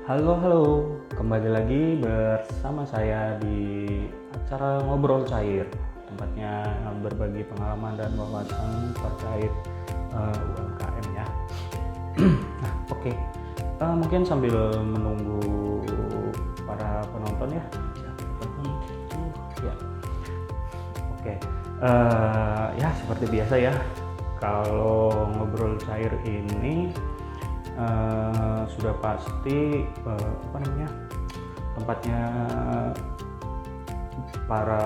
Halo, halo. Kembali lagi bersama saya di acara Ngobrol Cair. Tempatnya berbagi pengalaman dan wawasan terkait UMKM ya. Nah, oke. Mungkin sambil menunggu para penonton ya. Ya. Oke. Ya seperti biasa ya. Kalau Ngobrol Cair ini sudah pasti tempatnya para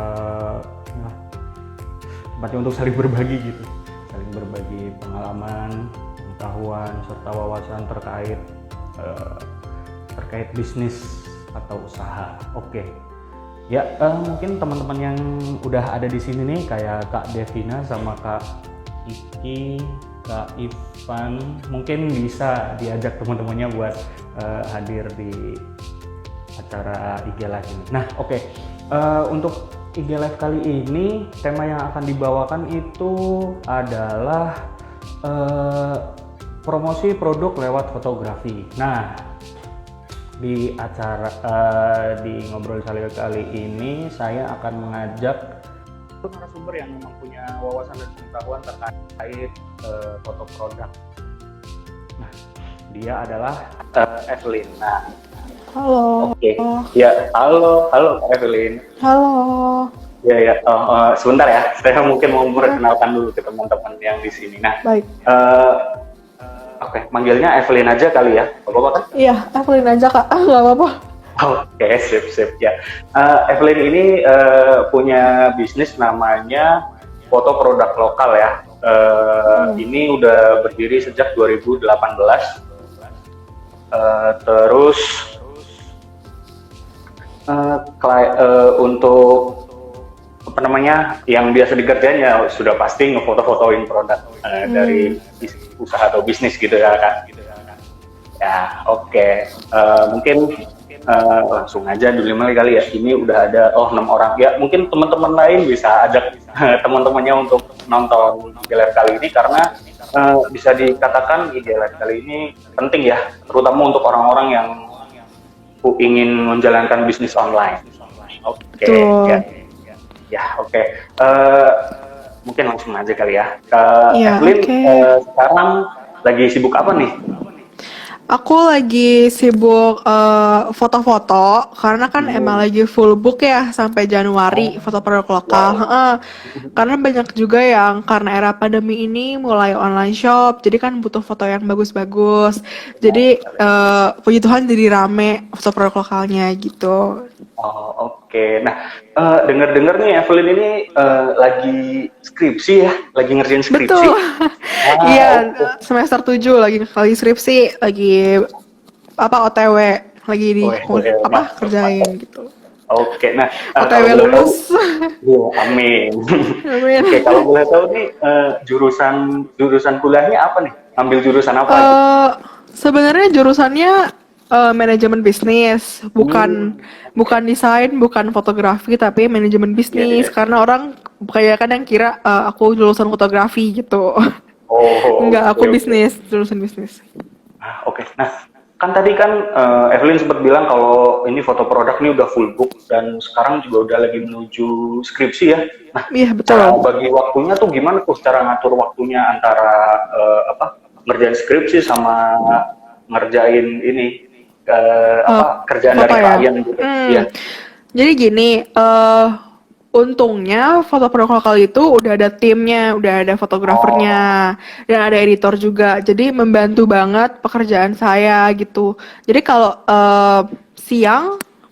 tempatnya untuk saling berbagi gitu, saling berbagi pengalaman, pengetahuan serta wawasan terkait bisnis atau usaha. Oke. Ya, mungkin teman-teman yang udah ada di sini nih kayak Kak Devina sama Kak Iki, Kak Ivan, mungkin bisa diajak teman-temannya buat hadir di acara IG Live ini. Nah, oke. Untuk IG Live kali ini, tema yang akan dibawakan itu adalah promosi produk lewat fotografi. Nah, di acara di Ngobrol Cair kali ini, saya akan mengajak narasumber yang memang punya wawasan dan pengetahuan terkait foto produk. Nah, dia adalah Evelyn. Nah, Halo. oke. Ya, halo Kak Evelyn. Halo. Ya. Sebentar ya, saya mungkin mau memperkenalkan dulu ke teman-teman yang di sini. Nah, Baik. Oke, manggilnya Evelyn aja kali ya, apa-apa kan? Iya, Evelyn aja Kak. Nggak apa-apa. Oke, sip ya. Evelyn ini punya bisnis namanya foto produk lokal ya. Ini udah berdiri sejak 2018. Terus untuk apa namanya yang biasa dikerjain ya sudah pasti ngefoto-fotoin produk dari usaha atau bisnis gitu ya kan. Ya, oke. Mungkin langsung aja dimulai kali ya. Ini udah ada 6 orang ya. Mungkin teman-teman lain bisa ajak teman-temannya untuk nonton IG Live kali ini karena bisa dikatakan IG Live kali ini penting ya, terutama untuk orang-orang yang ingin menjalankan bisnis online. Oke. Ya, oke. Mungkin langsung aja kali ya. Evelyn, sekarang lagi sibuk apa nih? Aku lagi sibuk foto-foto karena kan emang lagi full book ya sampai Januari foto produk lokal. Karena banyak juga yang karena era pandemi ini mulai online shop, jadi kan butuh foto yang bagus-bagus. Jadi puji Tuhan jadi rame foto produk lokalnya gitu. Oh, oke. Nah, dengar-dengar nih Evelyn ini lagi skripsi ya, lagi ngerjain skripsi. Betul. Iya, semester 7 lagi skripsi, lagi OTW, lagi kerjain gitu. Oke, nah OTW lulus. Amin. Amin. Oke, kalau boleh tahu nih jurusan kuliahnya apa nih? Ambil jurusan apa? Sebenarnya jurusannya manajemen bisnis, bukan desain, bukan fotografi, tapi manajemen bisnis. Karena orang kebanyakan yang kira aku lulusan fotografi gitu. Enggak, aku bisnis, jurusan bisnis. Oke. Nah, kan tadi kan Evelyn sempat bilang kalau ini foto produk ini udah full book dan sekarang juga udah lagi menuju skripsi ya. Nah, iya betul. Cara bagi waktunya tuh gimana tuh cara ngatur waktunya antara ngerjain skripsi sama ngerjain ini kerjaan dari klien gitu. Ya. Jadi gini, untungnya foto produk lokal itu udah ada timnya, udah ada fotografernya, dan ada editor juga. Jadi membantu banget pekerjaan saya gitu. Jadi kalau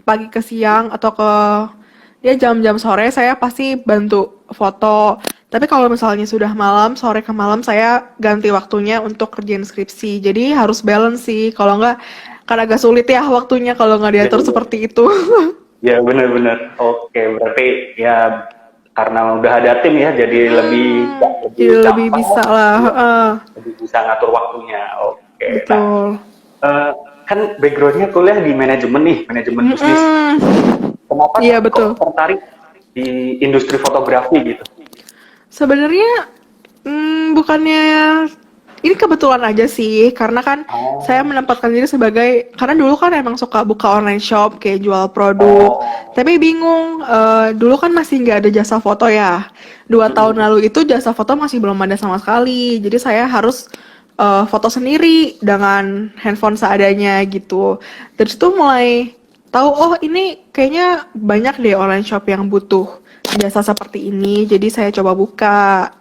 pagi ke siang atau ke jam-jam sore saya pasti bantu foto. Tapi kalau misalnya sudah malam, sore ke malam saya ganti waktunya untuk kerjaan skripsi. Jadi harus balance sih. Kalau enggak kan agak sulit ya waktunya kalau nggak diatur seperti itu. Ya benar-benar. Oke, berarti ya karena udah ada tim ya, jadi lebih bisa lah. Lebih bisa ngatur waktunya. Oke. Betul. Nah, kan backgroundnya kuliah di manajemen bisnis. Kenapa kok tertarik di industri fotografi gitu? Sebenarnya bukannya ini kebetulan aja sih, karena kan saya Oh, menempatkan diri sebagai, karena dulu kan emang suka buka online shop kayak jual produk, oh, tapi bingung, dulu kan masih nggak ada jasa foto ya. 2 tahun mm-mm. lalu itu jasa foto masih belum ada sama sekali, jadi saya harus foto sendiri dengan handphone seadanya gitu. Dari situ mulai tahu, oh ini kayaknya banyak deh online shop yang butuh jasa seperti ini, jadi saya coba buka.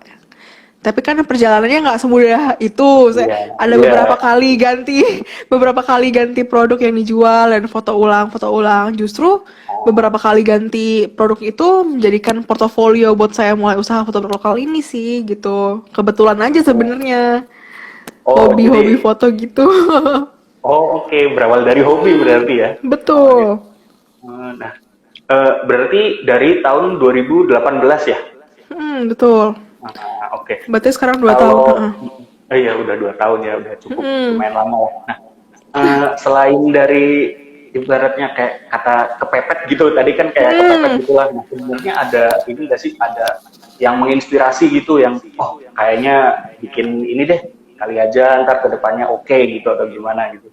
Tapi kan perjalanannya nggak semudah itu. Saya Iya, ada iya. beberapa kali ganti produk yang dijual dan foto ulang, foto ulang. Justru Oh, beberapa kali ganti produk itu menjadikan portofolio buat saya mulai usaha foto lokal ini sih gitu. Kebetulan aja sebenarnya oh, hobi-hobi jadi, foto gitu. oh oke, berawal dari hobi berarti ya awalnya. Betul. Nah, berarti dari tahun 2018 ya? Betul. Oke. Berarti sekarang 2 tahun. Kalau iya udah 2 tahun ya, udah cukup Mm-mm. lumayan lama ya. Nah, selain dari ibaratnya kayak kata kepepet gitu, tadi kan kayak kepepet Mm. gitulah. Nah, sebenarnya ada ini nggak sih, ada yang menginspirasi gitu, yang oh kayaknya bikin ini deh, kali aja ntar kedepannya oke gitu atau gimana gitu.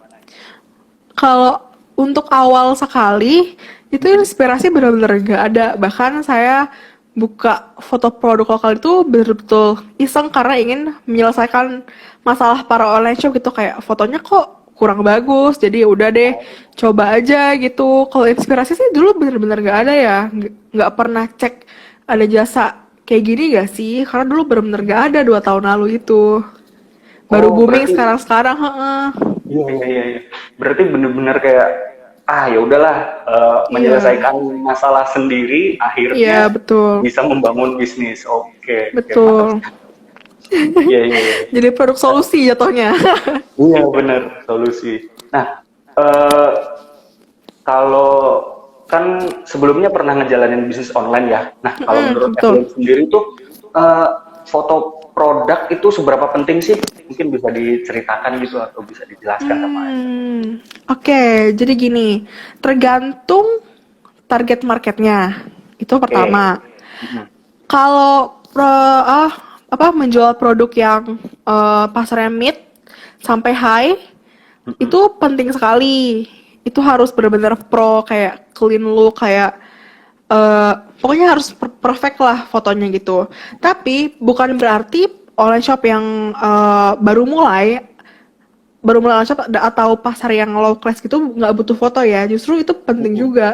Kalau untuk awal sekali, itu inspirasi benar-benar gak ada. Bahkan saya buka foto produk lokal itu betul-betul iseng karena ingin menyelesaikan masalah para online shop gitu. Kayak fotonya kok kurang bagus, jadi ya udah deh coba aja gitu. Kalau inspirasi sih dulu benar-benar gak ada ya. Nggak pernah cek ada jasa kayak gini gak sih? Karena dulu benar-benar gak ada 2 tahun lalu itu. Baru Oh booming berarti sekarang-sekarang, heeh. iya iya iya. Iya. Berarti bener-bener kayak ya udahlah, Iya, menyelesaikan masalah sendiri iya akhirnya betul, bisa membangun bisnis. Oke, oke mantap. betul. Iya iya iya. Jadi produk solusi jatuhnya. Iya bener solusi. Nah, eh, kalau kan sebelumnya pernah ngejalanin bisnis online ya. Nah, kalau menurut Betul. Evelyn sendiri tuh eh, foto produk itu seberapa penting sih? Mungkin bisa diceritakan gitu atau bisa dijelaskan sama Evelyn. Oke, jadi gini, tergantung target marketnya. Itu Oke. pertama. Mm-mm. Kalau menjual produk yang pasarnya mid sampai high itu Mm-mm. penting sekali. Itu harus benar-benar pro, kayak clean look, kayak pokoknya harus perfect lah fotonya gitu. Tapi bukan berarti online shop yang baru mulai online shop atau pasar yang low class gitu nggak butuh foto ya. Justru itu penting Mm-mm. juga.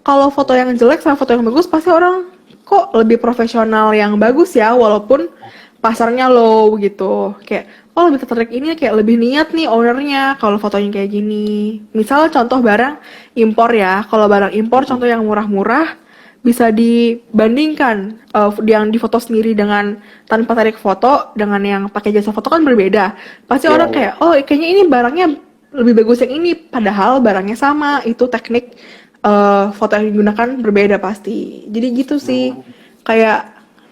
Kalau foto yang jelek sama foto yang bagus pasti orang kok lebih profesional yang bagus ya, walaupun pasarnya low gitu. Kayak oh lebih tertarik ini, kayak lebih niat nih ownernya kalau fotonya kayak gini. Misal contoh barang impor ya. Kalau barang impor Mm-mm. contoh yang murah-murah bisa dibandingkan yang difoto sendiri dengan tanpa tarik foto dengan yang pakai jasa foto kan berbeda. Pasti Iya orang iya. kayak, oh kayaknya ini barangnya lebih bagus yang ini, padahal barangnya sama. Itu teknik foto yang digunakan berbeda pasti. Jadi gitu sih, Hmm. kayak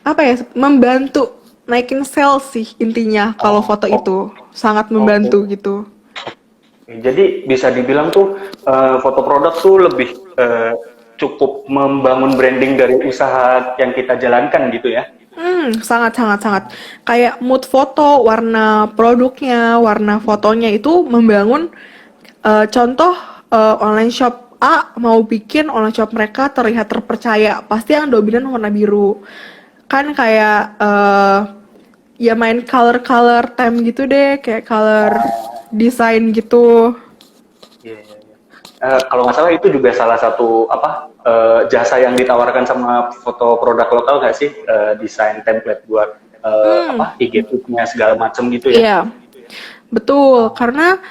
apa ya, membantu naikin sales sih intinya. Kalau Oh, foto oh, itu sangat oke. membantu gitu. Jadi bisa dibilang tuh foto produk tuh lebih cukup membangun branding dari usaha yang kita jalankan gitu ya. Sangat sangat sangat. Kayak mood foto, warna produknya, warna fotonya itu membangun contoh online shop A mau bikin online shop mereka terlihat terpercaya, pasti yang dominan warna biru. Kan kayak ya main color-color theme gitu deh, kayak color design gitu. Iya, iya, iya. Kalau nggak salah itu juga salah satu apa jasa yang ditawarkan sama foto produk lokal nggak sih? Desain template buat apa IG-nya segala macam gitu ya. Iya, betul. Karena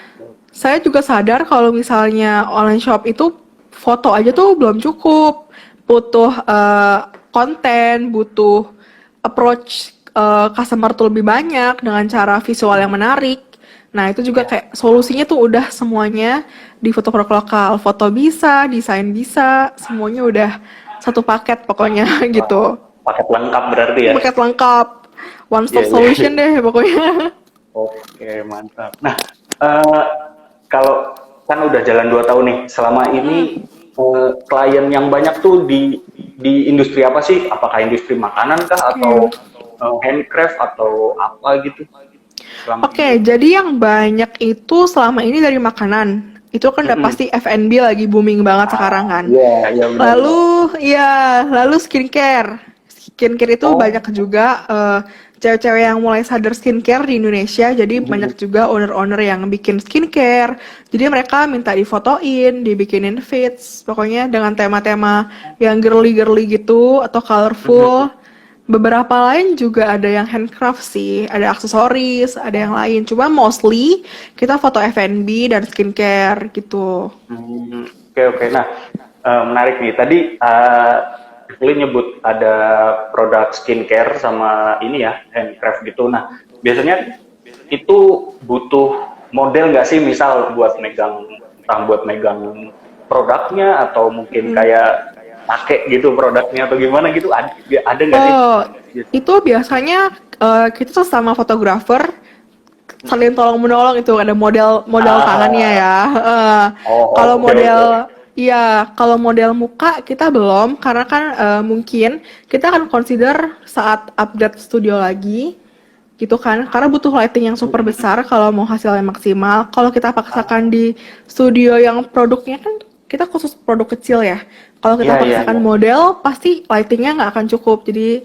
saya juga sadar kalau misalnya online shop itu foto aja tuh belum cukup. Butuh konten, butuh approach customer tuh lebih banyak dengan cara visual yang menarik. Nah, itu juga Iya. kayak solusinya tuh udah semuanya di foto produk lokal. Foto bisa, desain bisa, semuanya udah satu paket pokoknya gitu. Paket lengkap berarti ya. Paket lengkap. One Iya, stop iya. solution deh pokoknya. Oke, mantap. Nah, eh, kalau kan udah jalan 2 tahun nih, selama ini klien yang banyak tuh di industri apa sih? Apakah industri makanan kah Iya. atau handcraft atau apa gitu? selama Oke, ini? jadi yang banyak itu selama ini dari makanan. Itu kan udah Mm-mm. pasti F&B lagi booming banget sekarang kan. Iya, iya benar-benar. Lalu skincare. Skincare itu banyak Oh, juga cewek-cewek yang mulai sadar skincare di Indonesia. Jadi banyak juga owner-owner yang bikin skincare. Jadi mereka minta difotoin, dibikinin feeds. Pokoknya dengan tema-tema yang girly-girly gitu atau colorful. Beberapa lain juga ada yang handcraft sih, ada aksesoris, ada yang lain. Cuma mostly kita foto F&B dan skincare gitu. oke oke. Nah, menarik nih. Tadi Rifli nyebut ada produk skincare sama ini ya, handcraft gitu. Nah, biasanya itu butuh model nggak sih, misal buat megang, entah buat megang produknya atau mungkin kayak pakai gitu produknya atau gimana gitu, ada nggak sih? Oh, itu biasanya kita sesama fotografer saling tolong menolong itu ada model modal tangannya Ah, ya. oh Kalau oke oke. kalau model muka kita belum karena kan mungkin kita akan consider saat update studio lagi gitu kan karena butuh lighting yang super besar kalau mau hasilnya maksimal. Kalau kita paksakan Ah, di studio yang produknya kan kita khusus produk kecil ya. Kalau iya kita iya paksakan iya. model pasti lightingnya nggak akan cukup. Jadi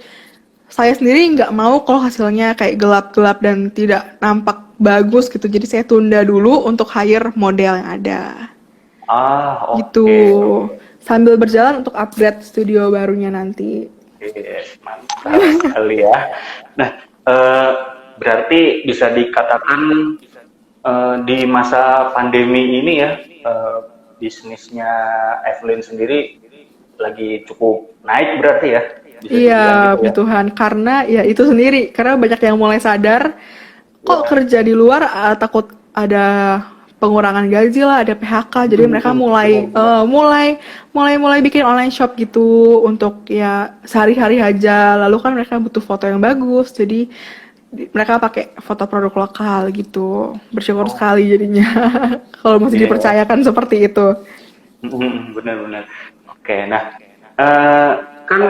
saya sendiri nggak mau kalau hasilnya kayak gelap-gelap dan tidak nampak bagus gitu. Jadi saya tunda dulu untuk hire model yang ada. Ah, Gitu. oke oke. Sambil berjalan untuk upgrade studio barunya nanti. Yes, mantap sekali ya. Nah, berarti bisa dikatakan di masa pandemi ini ya, bisnisnya Evelyn sendiri lagi cukup naik berarti ya, bisa dibilang Iya, gitu puji ya. Tuhan. Karena ya itu sendiri. Karena banyak yang mulai sadar, kok Ya. kerja di luar takut ada pengurangan gaji lah, ada PHK. Jadi mereka mulai Benar-benar. mulai bikin online shop gitu untuk ya sehari-hari aja. Lalu kan mereka butuh foto yang bagus. Jadi mereka pakai foto produk lokal gitu. Bersyukur Oh, sekali jadinya kalau masih iya. dipercayakan seperti itu. Benar-benar. Oke, nah eh, kan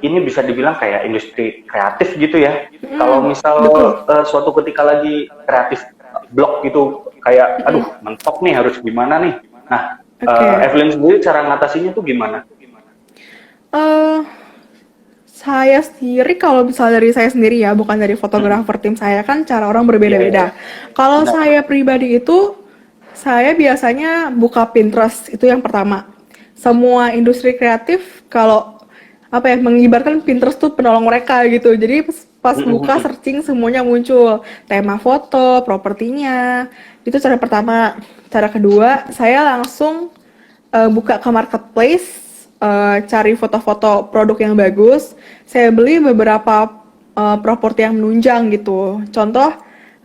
ini bisa dibilang kayak industri kreatif gitu ya. Kalau misal Betul. suatu ketika lagi kreatif blok gitu, kayak aduh mentok nih harus gimana nih. Nah, Oke. Evelyn sendiri cara ngatasinya tuh gimana? Eh, Saya sendiri kalau misalnya dari saya sendiri ya, bukan dari fotografer tim saya kan cara orang Iya, iya, berbeda-beda. Kalau benar. saya pribadi itu, saya biasanya buka Pinterest, itu yang pertama. Semua industri kreatif kalau apa ya mengibarkan Pinterest tuh penolong mereka gitu. Jadi pas buka searching semuanya muncul tema foto, propertinya. Itu cara pertama. Cara kedua, saya langsung buka ke marketplace, cari foto-foto produk yang bagus. Saya beli beberapa properti yang menunjang gitu. Contoh,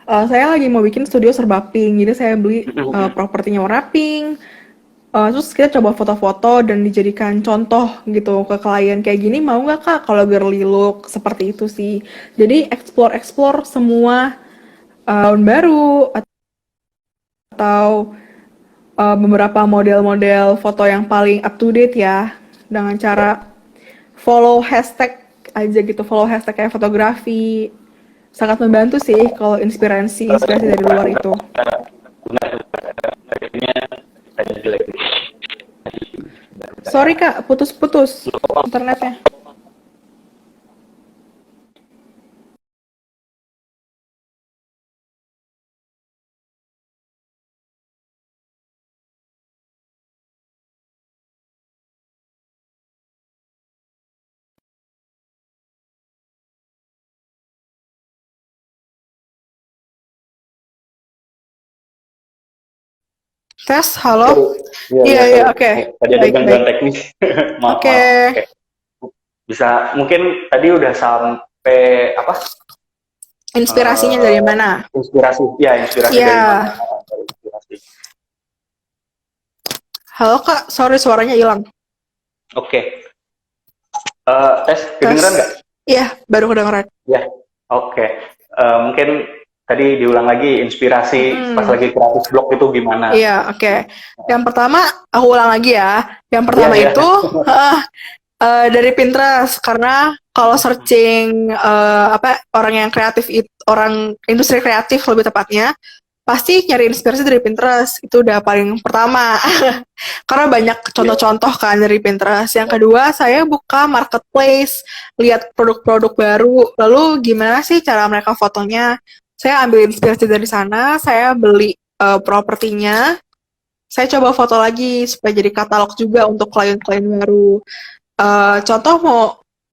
saya lagi mau bikin studio serba pink, jadi saya beli propertinya warna pink. Terus kita coba foto-foto dan dijadikan contoh gitu ke klien kayak gini mau nggak kak kalau girly look seperti itu sih. Jadi explore semua tahun baru atau beberapa model-model foto yang paling up to date ya dengan cara follow hashtag aja gitu, follow hashtag kayak fotografi sangat membantu sih kalau inspirasi dari luar itu. Ada jelek. Sorry kak, putus-putus internetnya. Tes, halo? Sorry. Iya, Iya iya, iya, sorry. oke. Tadi ada Baik baik. gangguan teknis. Maaf, Oke. maaf. Oke. Bisa mungkin tadi udah sampai apa? Inspirasinya dari eh mana? inspirasi. Ya, inspirasi Iya. dari mana? Dari inspirasi. Halo kak, sorry suaranya hilang. Oke. Tes Tes. kedengeran nggak? Iya, baru kedengeran. Ya. Oke. Mungkin tadi diulang lagi inspirasi pas Mm-mm. lagi kreatif blog itu gimana? Iya, oke. Yang pertama, aku ulang lagi ya. Yang Iya, pertama iya. itu dari Pinterest karena kalau searching apa orang yang kreatif itu orang industri kreatif lebih tepatnya, pasti nyari inspirasi dari Pinterest. Itu udah paling pertama. Karena banyak contoh-contoh kan dari Pinterest. Yang kedua, saya buka marketplace, lihat produk-produk baru. Lalu gimana sih cara mereka fotonya? Saya ambil inspirasi dari sana, saya beli propertinya, saya coba foto lagi supaya jadi katalog juga untuk klien-klien baru. Contoh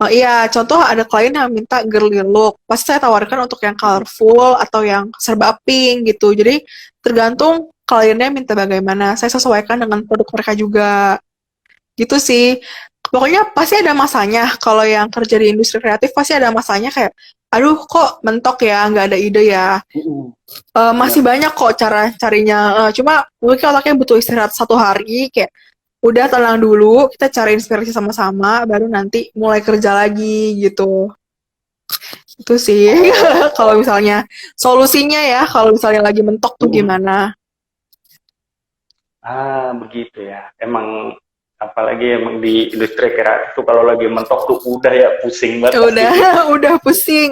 iya, contoh ada klien yang minta girly look, pasti saya tawarkan untuk yang colorful atau yang serba pink gitu. Jadi tergantung kliennya minta bagaimana, saya sesuaikan dengan produk mereka juga. Gitu sih. Pokoknya pasti ada masanya. Kalau yang kerja di industri kreatif pasti ada masanya kayak, aduh kok mentok ya, nggak ada ide ya. Masih Ya. banyak kok cara carinya. Cuma mungkin otaknya butuh istirahat 1 hari, kayak udah tenang dulu, kita cari inspirasi sama-sama, baru nanti mulai kerja lagi gitu. Itu sih. Kalau Oh, misalnya solusinya ya, kalau misalnya lagi mentok tuh mm-mm. gimana? Begitu ya. Emang apalagi emang di industri kreatif tuh kalau lagi mentok tuh udah ya pusing banget pasti Udah, tuh. udah pusing.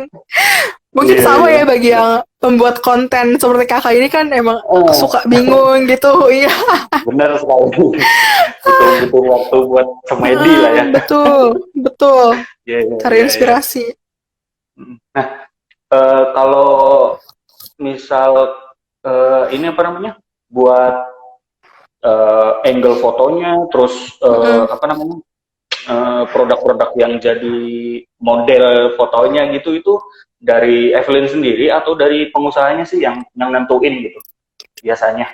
Mungkin Iya, sama iya. ya bagi yang pembuat konten seperti kakak ini kan emang Oh, suka bingung gitu. Iya, benar sekali. Butuh butuh waktu buat semedi lah ya. betul, betul. Iya, iya, Cari iya, iya. inspirasi. Nah, kalau misal ini apa namanya? Buat angle fotonya, terus Mm-mm. apa namanya? Produk-produk yang jadi model fotonya gitu itu dari Evelyn sendiri atau dari pengusahanya sih yang nentuin gitu biasanya.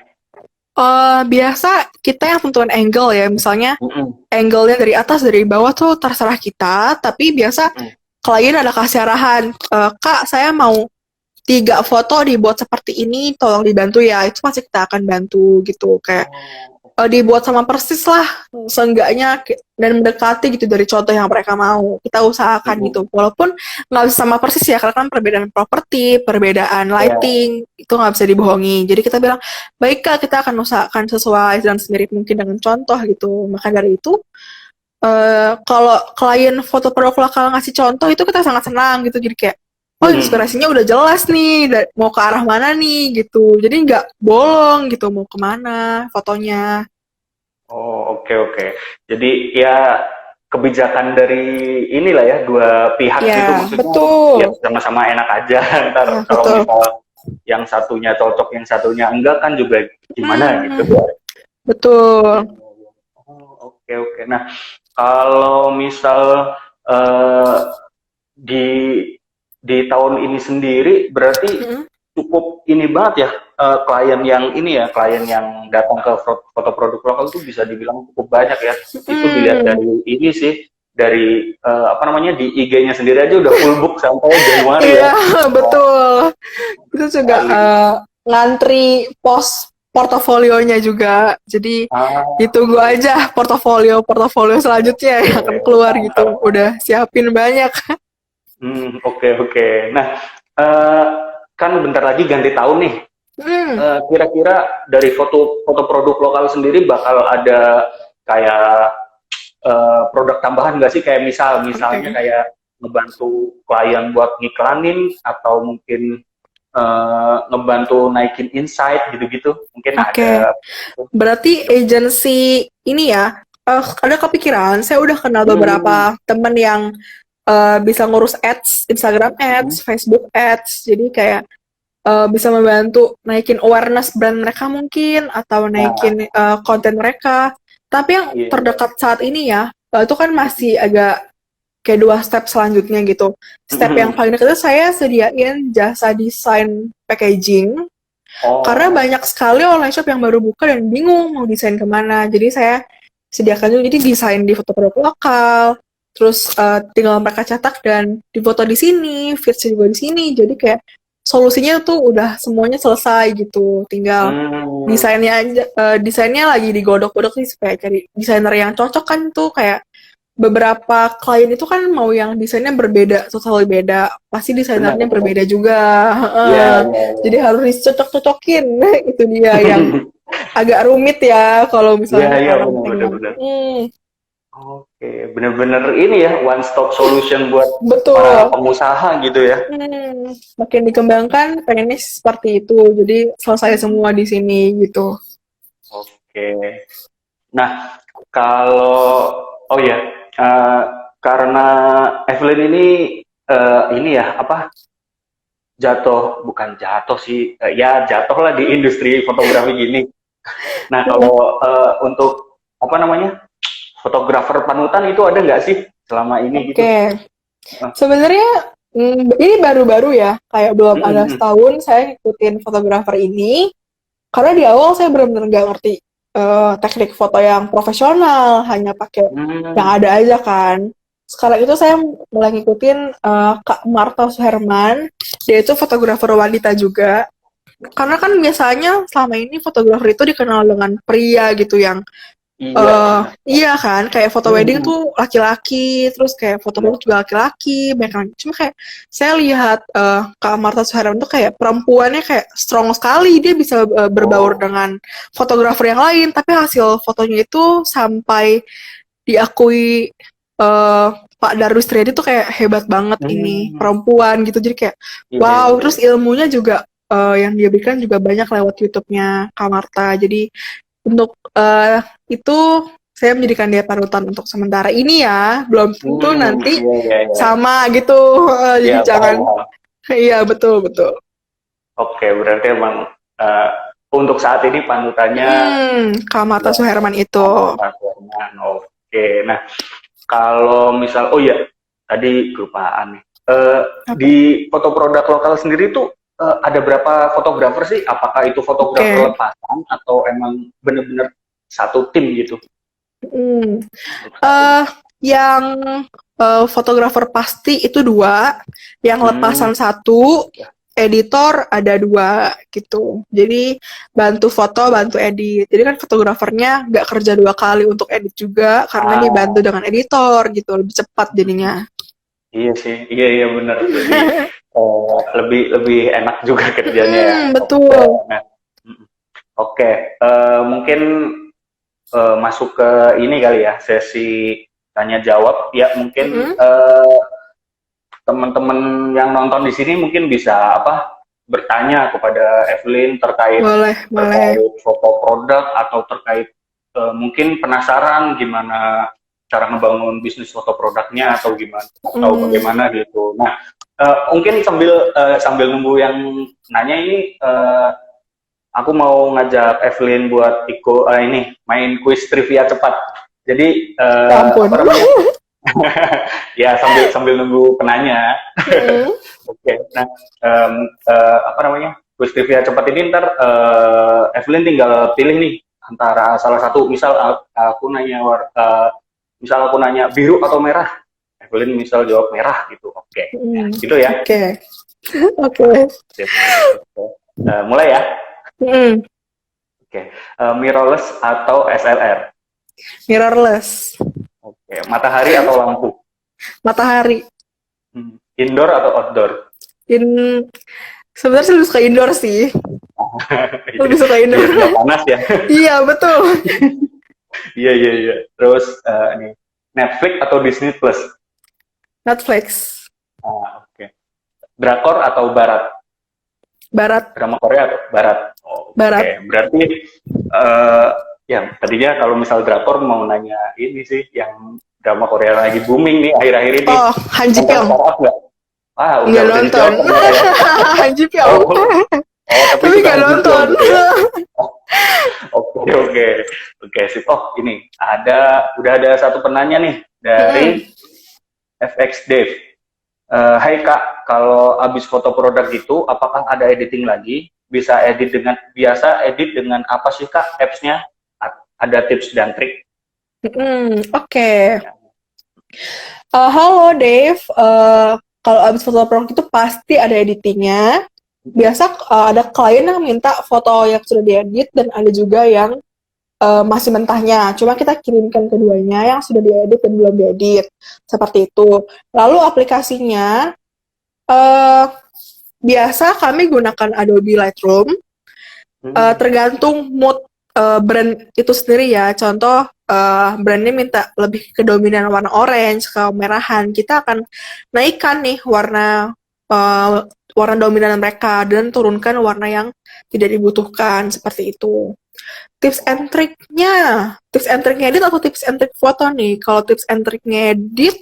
Biasa kita yang tentuin angle ya, misalnya Mm-mm, angle-nya dari atas dari bawah tuh terserah kita, tapi biasa mm-mm. klien ada kasih arahan, Kak saya mau 3 foto dibuat seperti ini, tolong dibantu ya, itu pasti kita akan bantu gitu, kayak Oh, dibuat sama persis lah, seenggaknya dan mendekati gitu dari contoh yang mereka mau, kita usahakan mm-mm. gitu, walaupun nggak bisa sama persis ya, karena kan perbedaan properti, perbedaan Ya, lighting, itu nggak bisa dibohongi, jadi kita bilang, baik Kak, kita akan usahakan sesuai dan semirip mungkin dengan contoh gitu, maka dari itu kalau klien foto produk lokal ngasih contoh itu kita sangat senang gitu, jadi kayak oh mm-mm. inspirasinya udah jelas nih mau ke arah mana nih gitu, jadi nggak bolong gitu mau kemana fotonya. Oh, oke, oke. Jadi ya kebijakan dari inilah ya dua pihak gitu Ya maksudnya ya betul, sama-sama enak aja. Ntar ya kalau betul. misal yang satunya cocok, yang satunya enggak kan juga gimana gitu. Hmm, betul. Iya, iya. Oh, oke, oke. Nah, kalau misal eh, di tahun ini sendiri berarti Hmm, cukup ini banget ya, klien yang ini ya, klien yang datang ke foto produk lokal itu bisa dibilang cukup banyak ya. Itu dilihat hmm. dari ini sih, dari apa namanya di IG-nya sendiri aja udah full book sampai Januari ya. Iya Wah, betul, itu juga sekali. ngantri post portofolionya juga, jadi Ah, ditunggu aja portofolio portofolio selanjutnya yang oke, akan keluar mantap. gitu, udah siapin banyak. Oke, oke. Nah, eh, kan bentar lagi ganti tahun nih. Hmm, Kira-kira dari foto produk lokal sendiri bakal ada kayak produk tambahan nggak sih? Kayak misalnya oke. kayak ngebantu klien buat ngiklanin atau mungkin ngebantu naikin insight gitu-gitu. Mungkin Oke, ada. berarti agency ini ya, ada kepikiran, saya udah kenal Hmm, beberapa temen yang bisa ngurus ads, Instagram hmm, ads, Facebook ads, jadi kayak bisa membantu naikin awareness brand mereka mungkin, atau nah, naikin konten mereka. Tapi yang iya, iya. terdekat saat ini ya, itu kan masih agak kayak 2 step selanjutnya gitu. Step yang paling dekat itu saya sediain jasa desain packaging, karena Oh, banyak sekali online shop yang baru buka dan bingung mau desain kemana. Jadi saya sediakan juga, jadi desain di foto produk lokal, terus tinggal mereka cetak dan difoto di sini, feeds juga di sini. Jadi kayak solusinya tuh udah semuanya selesai gitu. Tinggal hmm, desainnya aja, desainnya lagi digodok-godok sih supaya cari desainer yang cocok kan tuh, kayak beberapa klien itu kan mau yang desainnya berbeda, totally beda. Pasti benar, desainernya benar. berbeda juga. Iya, Heeh. iya, Jadi iya. harus dicocok-cocokin. Itu dia yang agak rumit ya kalau Iya, misalnya iya, orang benar, benar, pengen. benar. Bener-bener ini ya, one stop solution buat para Betul. pengusaha gitu ya. Makin dikembangkan pengennya seperti itu. Jadi selesai Hmm, semua di sini gitu. oke. Nah, kalau oh ya, eh, karena Evelyn ini ya apa bukan jatuh sih, ya jatuh lah di industri fotografi gini. Nah, kalau untuk apa namanya fotografer panutan itu ada nggak sih selama ini gitu? Oke. Eh, Sebenarnya ini baru-baru ya, kayak belum ada mm, setahun saya ngikutin fotografer ini. Karena di awal saya benar-benar nggak ngerti teknik foto yang profesional, hanya pakai mm, yang mm. ada aja kan. Sekarang itu saya mulai ngikutin Kak Marta Suherman, dia itu fotografer wanita juga. Karena kan biasanya selama ini fotografer itu dikenal dengan pria gitu yang Iya benar. iya kan, kayak foto Mm, wedding mm. tuh laki-laki, terus kayak foto Iya. produk juga laki-laki, banyak kan. Cuma kayak saya lihat Kak Marta Suherman tuh kayak perempuannya kayak strong sekali, dia bisa berbaur Oh. dengan fotografer yang lain, tapi hasil fotonya itu sampai diakui Pak Darwis Triadi tuh kayak hebat banget ini Hmm. perempuan gitu, jadi kayak Iya, wow, iya, terus iya. ilmunya juga yang dia berikan juga banyak lewat YouTube-nya Kak Marta, jadi untuk itu saya menjadikan dia panutan untuk sementara ini ya, belum tentu nanti Iya, iya, iya. sama gitu. Jadi Iya, jangan, paham, paham. iya betul betul. Oke, berarti emang eh, untuk saat ini panutannya Kak Marta ya Suherman itu. Mas Herman. Oke, nah kalau misal, oh ya, tadi kelupaan nih. Apa? Di foto produk lokal sendiri tuh ada berapa fotografer sih? Apakah itu fotografer Oke. lepasan atau emang bener-bener satu tim gitu Hmm. untuk saat ini? eh yang fotografer pasti itu dua, yang Hmm, lepasan satu, editor ada dua gitu. Jadi bantu foto, bantu edit. Jadi kan fotografernya nggak kerja dua kali untuk edit juga, karena dia bantu ah, dengan editor gitu, lebih cepat jadinya. iya sih, iya iya bener. Lebih lebih lebih enak juga kerjanya ya. Oke, Betul. nah, mm, oke. Mungkin masuk ke ini kali ya sesi tanya jawab. Ya mungkin Mm-mm. teman-teman yang nonton di sini mungkin bisa apa bertanya kepada Evelyn terkait Boleh, boleh. terkait foto produk atau terkait mungkin penasaran gimana cara ngebangun bisnis foto produknya atau gimana atau Mm. bagaimana gitu. Nah, mungkin sambil sambil nunggu yang nanya ini aku mau ngajak Evelyn buat ini main quiz trivia cepat. Jadi Ya ampun. apa namanya? Ya sambil sambil nunggu penanya. Mm. Oke, nah apa namanya? Quiz trivia cepat ini ntar Evelyn tinggal pilih nih antara salah satu. Misal aku nanya misal aku nanya biru atau merah. Evelyn misal jawab merah gitu. Oke, ya, Mm. gitu ya. Oke, oke. Sip. Oke. Mulai ya. Mm. Oke, mirrorless atau SLR? Mirrorless. Oke, matahari atau lampu? Matahari. Indoor atau outdoor? In Sebenarnya saya lebih suka indoor sih. Lebih suka indoor. Biar nggak panas ya. Iya, betul. Iya iya iya. Terus nih Netflix atau Disney Plus? Netflix. Oke. Drakor atau Barat? Barat. Drama Korea atau Barat? Oke. Barat. Berarti ya tadinya kalau misal drakor mau nanya ini sih yang drama Korea lagi booming nih akhir-akhir ini. Oh, Han Ji Nonton Pyong. startup nggak? Nggak Udah nonton. dijawab ternyata ya. Han Ji Oh, Pyong. tapi Tapi suka nggak Han Ji Pyong nonton. gitu ya. Oh, oke oke oke sip. Oh ini udah ada satu penanya nih Mm-mm. dari FX Dev. Hai Kak, kalau habis foto produk gitu, apakah ada editing lagi? Biasa edit dengan apa sih Kak apps-nya? Ada tips dan trik? Oke. Halo Dave. Kalau abis foto produk itu pasti ada editingnya. Biasa ada klien yang minta foto yang sudah diedit dan ada juga yang masih mentahnya. Cuma kita kirimkan keduanya yang sudah diedit dan belum diedit. Seperti itu. Lalu aplikasinya eh, biasa kami gunakan Adobe Lightroom. Hmm. Tergantung mood brand itu sendiri ya. Contoh brandnya minta lebih ke dominan warna orange, kemerahan, kita akan naikkan nih warna dominan mereka dan turunkan warna yang tidak dibutuhkan seperti itu. Tips and triknya edit atau tips and trik foto nih? Kalau tips and triknya edit,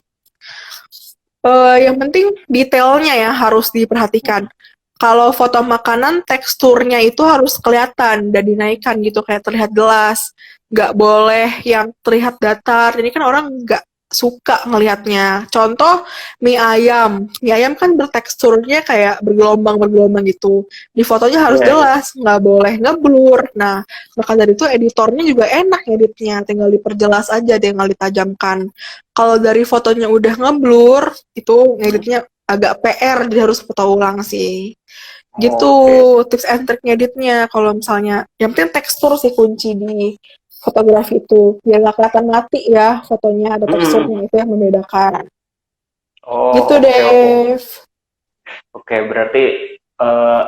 yang penting detailnya ya harus diperhatikan. Kalau foto makanan, teksturnya itu harus kelihatan dan dinaikkan gitu, kayak terlihat jelas. Nggak boleh yang terlihat datar. Jadi kan orang nggak suka ngelihatnya. Contoh, mie ayam. Mie ayam kan berteksturnya kayak bergelombang-bergelombang gitu. Di fotonya harus Iya, iya. jelas, nggak boleh ngeblur. Nah, maka dari itu editornya juga enak editnya. Tinggal diperjelas aja, tinggal ditajamkan. Kalau dari fotonya udah ngeblur, itu ngeditnya agak PR, jadi harus foto ulang sih. Gitu, Oke. tips and trick ngeditnya. Kalau misalnya, yang penting tekstur sih kunci di fotografi itu. Biar nggak kelihatan mati ya fotonya, ada teksturnya, itu yang membedakan. Gitu, Oh, oke, oke. Dev. Oke, berarti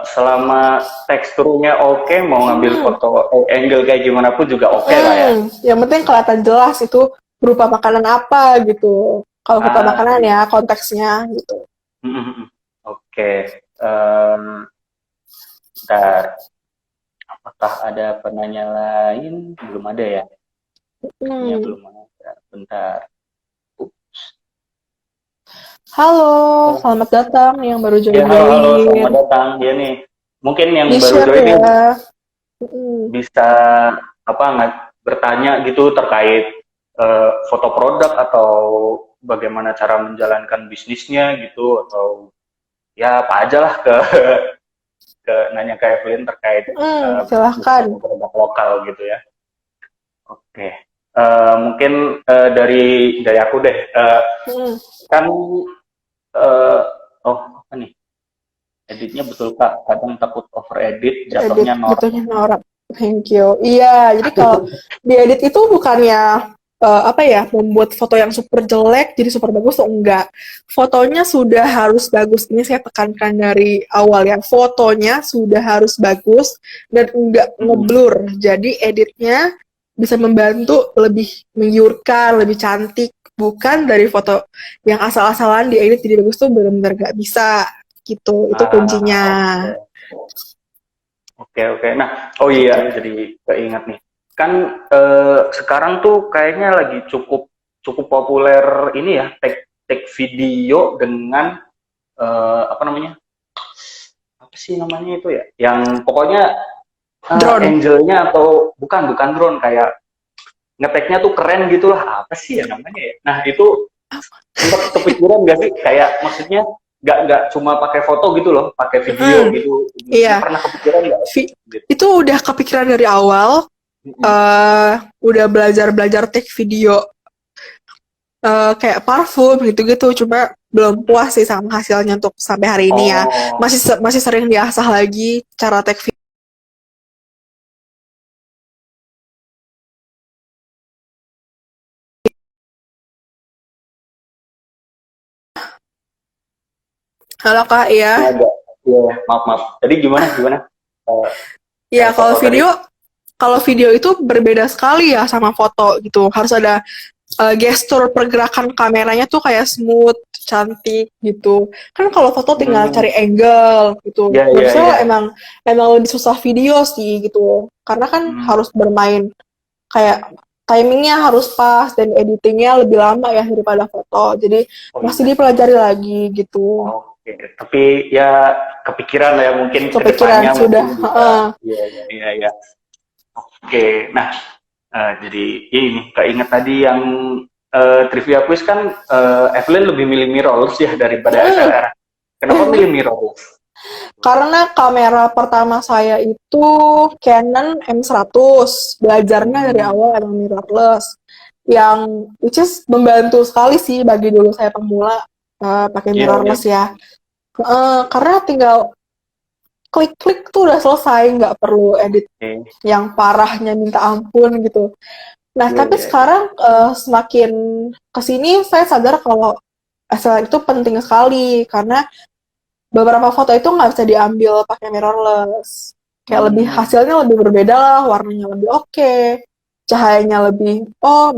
selama teksturnya oke, mau ngambil Hmm, foto angle kayak gimana pun juga oke lah ya. yang penting kelihatan jelas itu berupa makanan apa gitu. Kalau foto Ah, makanan iya. ya, konteksnya gitu. Oke. Bentar. Apakah ada penanya lain? Belum ada ya? Sepertinya Hmm. belum ada. Bentar. Halo, Oh, selamat datang yang baru ya, halo, halo, selamat join-join. datang. Ya nih, mungkin yang baru Di-share join nih ya. Mm. bisa apa nggak bertanya gitu terkait foto produk atau bagaimana cara menjalankan bisnisnya gitu atau ya apa aja lah ke nanya ke Evelyn terkait bisnis Silahkan. foto produk lokal gitu ya. Oke. Mungkin dari aku deh. Mm. Kan eh, oh apa nih? Editnya betul Kak. Kadang takut over edit, Edit jatuhnya norak. jatuhnya norak. Thank you. Iya, jadi kalau diedit itu bukannya apa ya, membuat foto yang super jelek jadi super bagus tuh enggak. Fotonya sudah harus bagus. Ini saya tekankan dari awal ya. Fotonya sudah harus bagus dan enggak ngeblur. Jadi editnya bisa membantu lebih menggiurkan, lebih cantik. Bukan dari foto yang asal-asalan diedit jadi bagus tuh benar-benar nggak bisa gitu. Itu kuncinya. Oke. Oke, oke. Nah, oh iya, jadi keingat nih. Kan sekarang tuh kayaknya lagi cukup cukup populer ini ya, take video dengan apa namanya? Apa sih namanya itu ya? Yang pokoknya Drone. angelnya atau bukan drone kayak ngeteknya tuh keren gitu lah. Apa sih ya namanya ya? Nah, itu sempat kepikiran gak sih? Kayak maksudnya nggak cuma pakai foto gitu loh, pakai video Mm, gitu. iya, Pernah kepikiran nggak? Gitu. itu udah kepikiran dari awal. Udah belajar take video kayak parfum gitu-gitu. Cuma belum puas sih sama hasilnya untuk sampai hari ini ya. Oh, Masih sering diasah lagi cara take video. Halo Kak, ya. ini agak, ya, maaf, maaf. Jadi gimana, gimana? Eh, Ya, yang foto tadi? kalau video itu berbeda sekali ya sama foto gitu. Harus ada gestur pergerakan kameranya tuh kayak smooth, cantik gitu. Kan kalau foto tinggal Hmm, cari angle gitu. ya, ya, Menurut ya. emang lebih susah video sih gitu. Karena kan Hmm, harus bermain kayak timingnya harus pas dan editingnya lebih lama ya daripada foto. Jadi oh masih iya. dipelajari lagi gitu. Oke, tapi ya kepikiran lah ya mungkin Kepikiran kedepannya sudah. mungkin bisa. Iya, iya, iya, iya. Oke, nah jadi ya ini keinget tadi yang trivia quiz kan Evelyn lebih milih mirrorless ya daripada Mm, SLR. Kenapa milih mirrorless? Karena kamera pertama saya itu Canon M100. Belajarnya dari Hmm, awal emang mirrorless. Yang which is membantu sekali sih bagi dulu saya pemula pakai iya, iya. mirrorless ya. Karena tinggal klik-klik tuh udah selesai, nggak perlu edit Oke, yang parahnya minta ampun gitu. Nah, iya, tapi iya, iya. sekarang semakin kesini saya sadar kalau SLR itu penting sekali karena beberapa foto itu nggak bisa diambil pakai mirrorless. Kayak lebih Hmm, hasilnya lebih berbeda lah, warnanya lebih oke. cahayanya lebih,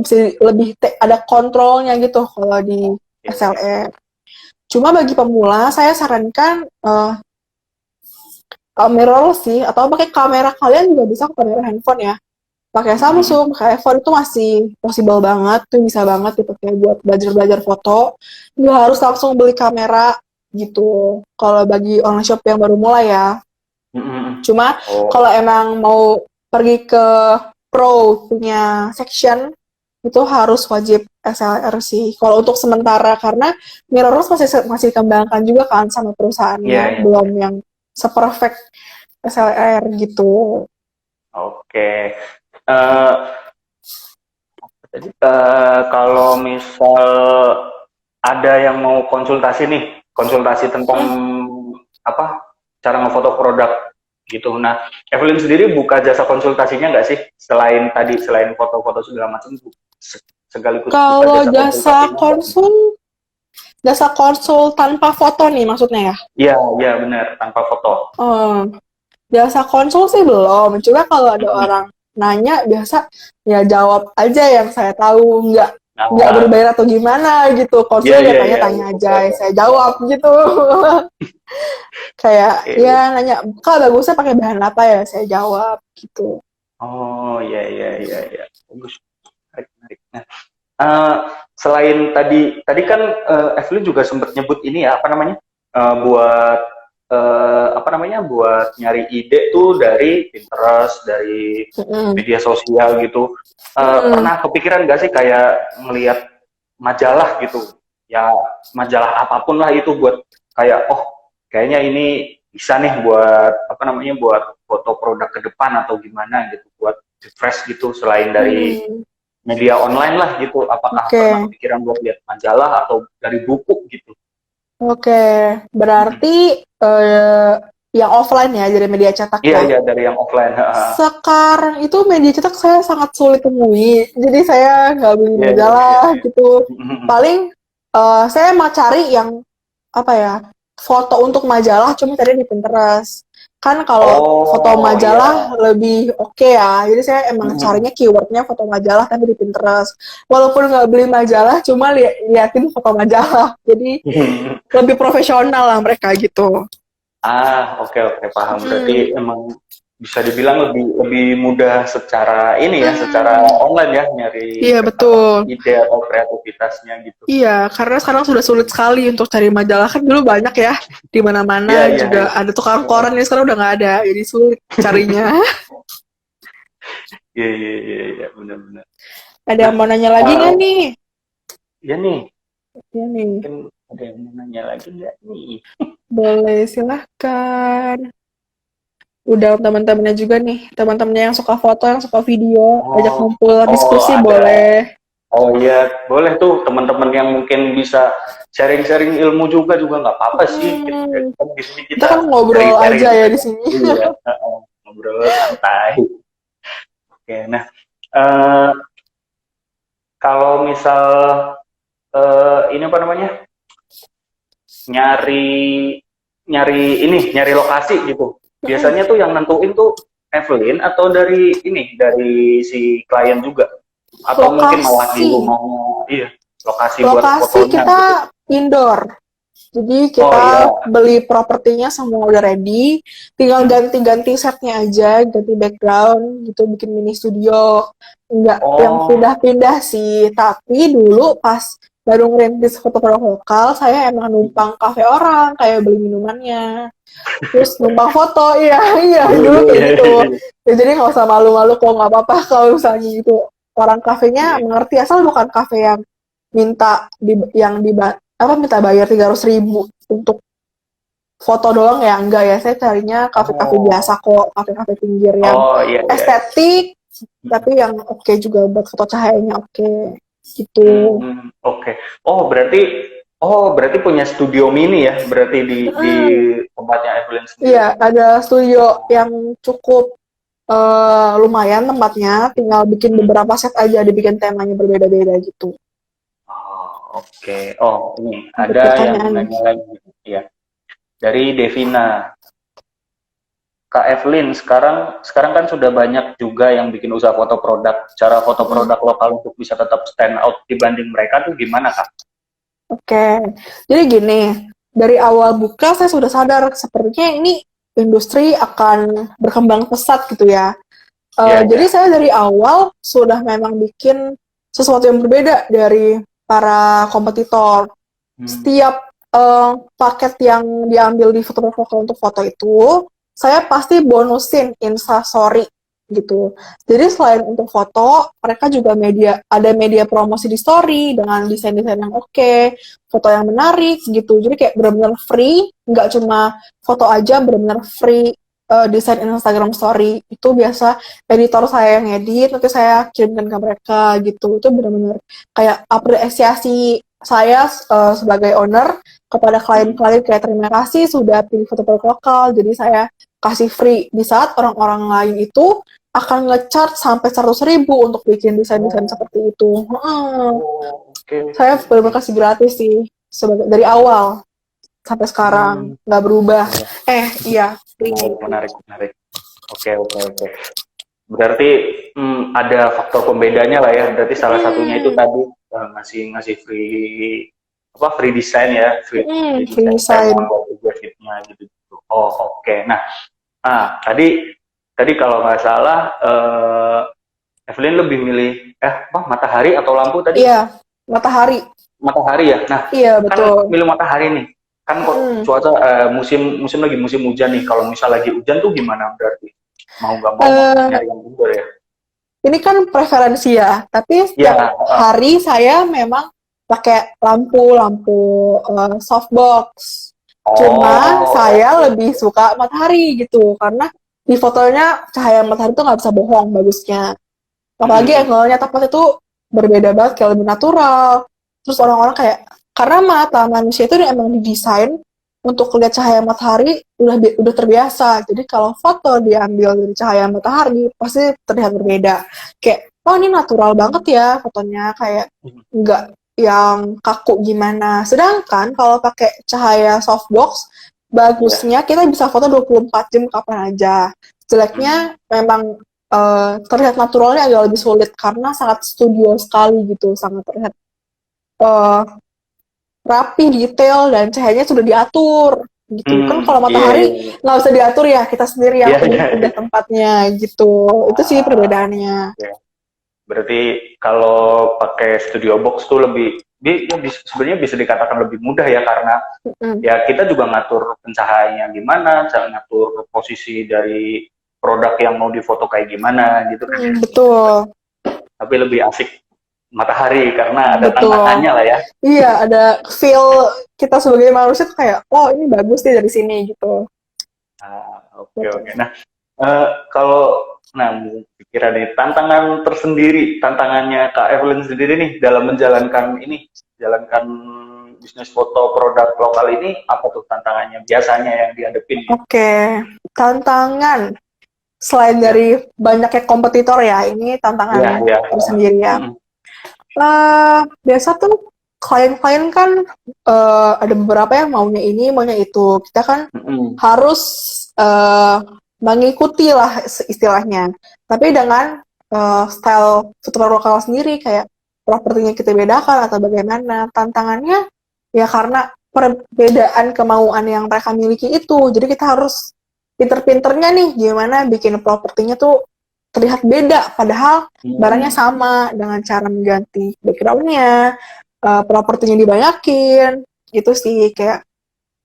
bisa lebih ada kontrolnya gitu kalau di SLR. Cuma bagi pemula, saya sarankan mirrorless sih, atau pakai kamera kalian juga bisa, kamera handphone ya. Pakai Samsung, pakai iPhone itu masih possible banget, tuh bisa banget dipakai buat belajar-belajar foto. Nggak harus langsung beli kamera gitu. Kalau bagi online shop yang baru mulai ya. Cuma kalau emang mau pergi ke pro punya section, itu harus wajib SLR sih. Kalau untuk sementara, karena mirrorless masih dikembangkan juga kan sama perusahaannya, belum yang seperfect SLR gitu. Oke. Jadi kalau misal ada yang mau konsultasi tentang apa cara ngefoto produk gitu. Nah, Evelyn sendiri buka jasa konsultasinya nggak sih, selain foto-foto segala macam, sekaligus kalau buka jasa konsul tanpa foto nih maksudnya ya? Iya benar, tanpa foto. Jasa konsul sih belum. Coba kalau ada orang nanya, biasa ya jawab aja yang saya tahu, nggak berbayar atau gimana gitu. Konsul ya tanya aja, saya jawab gitu. Kayak ya nanya, Kak bagusnya pakai bahan apa ya, saya jawab gitu. Oh iya. Bagus, menarik. Nah, selain tadi kan Evelyn juga sempat nyebut ini ya, apa namanya, buat buat nyari ide tuh dari Pinterest, dari media sosial gitu. Pernah kepikiran gak sih kayak ngelihat majalah gitu, ya majalah apapun lah itu, buat kayak kayaknya ini bisa nih buat buat foto produk ke depan atau gimana gitu, buat refresh gitu selain dari media online lah gitu. Apakah pernah kepikiran buat lihat majalah atau dari buku gitu? Berarti yang offline ya, dari media cetak ya? Iya, dari yang offline. Sekarang itu media cetak saya sangat sulit temui, jadi saya nggak beli majalah gitu. Paling saya mau cari yang foto untuk majalah, cuma tadi di Pinterest. Kan kalau foto majalah lebih oke ya, jadi saya emang carinya keywordnya foto majalah tapi di Pinterest. Walaupun nggak beli majalah, cuma liatin foto majalah, jadi lebih profesional lah mereka gitu. Oke, paham. Berarti emang bisa dibilang lebih mudah secara secara online ya, nyari betul. ide atau kreativitasnya gitu. Iya, karena sekarang sudah sulit sekali untuk cari majalah. Kan dulu banyak ya, di mana-mana juga ada tukang koran, ya sekarang udah nggak ada, jadi sulit carinya. Iya, benar-benar. Ada yang mau nanya lagi nggak nih? Iya nih. Mungkin ada yang mau nanya lagi nggak nih? Boleh, silahkan. Udah teman-temannya juga nih, teman-temannya yang suka foto, yang suka video, ajak ngumpul diskusi boleh. Oh iya, boleh tuh teman-teman yang mungkin bisa sharing-sharing ilmu juga nggak apa-apa sih. Di sini kita kan ngobrol aja ya di sini. Iya, ngobrol santai. Oke, nah kalau misal ini apa namanya, nyari lokasi gitu. Biasanya tuh yang nentuin tuh Evelyn atau dari si klien juga? Atau lokasi. Mungkin malah di rumahnya, lokasi buat fotonya. Lokasi kita gitu. Indoor. Jadi kita beli propertinya semua udah ready, tinggal ganti-ganti setnya aja, ganti background gitu, bikin mini studio. Enggak yang pindah-pindah sih, tapi dulu pas baru ngerintis foto produk lokal, saya emang numpang kafe orang, kayak beli minumannya. Terus numpang foto, iya dulu kayak gitu. Ya, jadi nggak usah malu-malu, kok nggak apa-apa kalau misalnya gitu. Orang kafenya mengerti, asal bukan kafe yang minta minta bayar 300.000 untuk foto doang ya, enggak ya. Saya carinya kafe-kafe biasa kok, kafe-kafe pinggir yang estetik, tapi yang oke juga buat foto cahayanya oke. Gitu. Berarti punya studio mini ya, berarti di tempatnya Evelyn sendiri. Iya, ada studio yang cukup lumayan tempatnya, tinggal bikin beberapa set aja, dibikin temanya berbeda-beda gitu. Oke. Ini ada yang nanya lagi ya, dari Devina. Kak Evelyn, sekarang kan sudah banyak juga yang bikin usaha foto produk. Cara foto Hmm. produk lokal untuk bisa tetap stand out dibanding mereka tuh gimana, Kak? Oke, jadi gini, dari awal buka saya sudah sadar sepertinya ini industri akan berkembang pesat gitu ya. Iya, Jadi iya. saya dari awal sudah memang bikin sesuatu yang berbeda dari para kompetitor. Hmm. Setiap paket yang diambil di foto lokal untuk foto itu, saya pasti bonusin Instastory gitu. Jadi selain untuk foto, mereka juga ada media promosi di story dengan desain-desain yang oke, foto yang menarik gitu. Jadi kayak benar-benar free, nggak cuma foto aja, benar-benar free desain Instagram story. Itu biasa editor saya yang edit, nanti saya kirimkan ke mereka gitu. Itu benar-benar kayak apresiasi saya sebagai owner kepada Hmm. klien-klien kayak terima kasih sudah pilih foto produk lokal, jadi saya kasih free di saat orang-orang lain itu akan ngecharge sampai 100.000 untuk bikin desain-desain Oh, seperti itu. oh, oke, Saya oke, benar-benar oke. kasih gratis sih dari awal sampai sekarang Hmm, nggak berubah. iya. Iya, free-nya Menarik, itu. menarik, menarik. Oke, oke, oke. Berarti ada faktor pembedanya lah ya. Berarti salah satunya itu Hmm, tadi ngasih ngasih free apa free design ya, free free design tema design. buat budgetnya gitu. Oh, oke. Nah, tadi tadi kalau nggak salah Evelyn lebih milih apa matahari atau lampu tadi? Iya, matahari. Matahari ya. Nah, Iya, kan betul. milih matahari nih. Kan kok Mm-mm. cuaca musim musim lagi musim hujan nih. Kalau misal lagi hujan tuh gimana berarti? Mau nggak mau Eh, nyari yang indoor ya? ini kan preferensi ya, tapi Ya, setiap hari saya memang pakai lampu-lampu softbox. Cuma oh, saya oke, lebih suka matahari gitu, karena di fotonya cahaya matahari itu nggak bisa bohong bagusnya. Apalagi mm, angle-nya tepat itu berbeda banget, kayak lebih natural. Terus orang-orang kayak, karena mata manusia itu emang didesain untuk lihat cahaya matahari udah terbiasa. Jadi kalau foto diambil dari cahaya matahari pasti terlihat berbeda. Kayak, oh ini natural banget ya fotonya, kayak nggak yang kaku gimana. Sedangkan kalau pakai cahaya softbox, ya, bagusnya kita bisa foto 24 jam kapan aja. mm, Jeleknya memang terlihat naturalnya agak lebih sulit karena sangat studio sekali gitu, sangat terlihat eh, rapi, detail, dan cahayanya sudah diatur gitu. Kan kalau iya, iya, matahari iya, nggak bisa diatur ya, kita sendiri yang iya, iya, pindah-pindah iya. tempatnya gitu. Itu sih perbedaannya. Oke. Berarti kalau pakai studio box tuh sebenarnya bisa dikatakan lebih mudah ya karena Mm. ya kita juga ngatur pencahayaannya gimana, ngatur posisi dari produk yang mau difoto kayak gimana gitu kan ya. Betul, Tapi lebih asik matahari karena ada betul. tantangannya lah ya. Iya, ada feel kita sebagai manusia tuh kayak, oh ini bagus nih dari sini gitu. Oke, Gitu. oke. Nah, kalau pikiran nih tantangan tersendiri, tantangannya Kak Evelyn sendiri nih dalam jalankan bisnis foto produk lokal ini apa tuh tantangannya biasanya yang dihadapin gitu? Oke, tantangan selain Ya, dari banyaknya kompetitor ya, ini ya, tantangan ya. tersendiri ya. Mm-mm, Biasa tuh klien-klien kan ada beberapa yang maunya ini, maunya itu. Kita kan mm-mm. harus eh, mengikuti lah istilahnya. Tapi dengan style foto lokal sendiri, kayak propertinya kita bedakan atau bagaimana. Tantangannya ya karena perbedaan kemauan yang mereka miliki itu. Jadi kita harus pinter-pinternya nih gimana bikin propertinya tuh terlihat beda. Padahal barangnya Hmm. sama dengan cara mengganti backgroundnya, propertinya dibanyakin, gitu sih kayak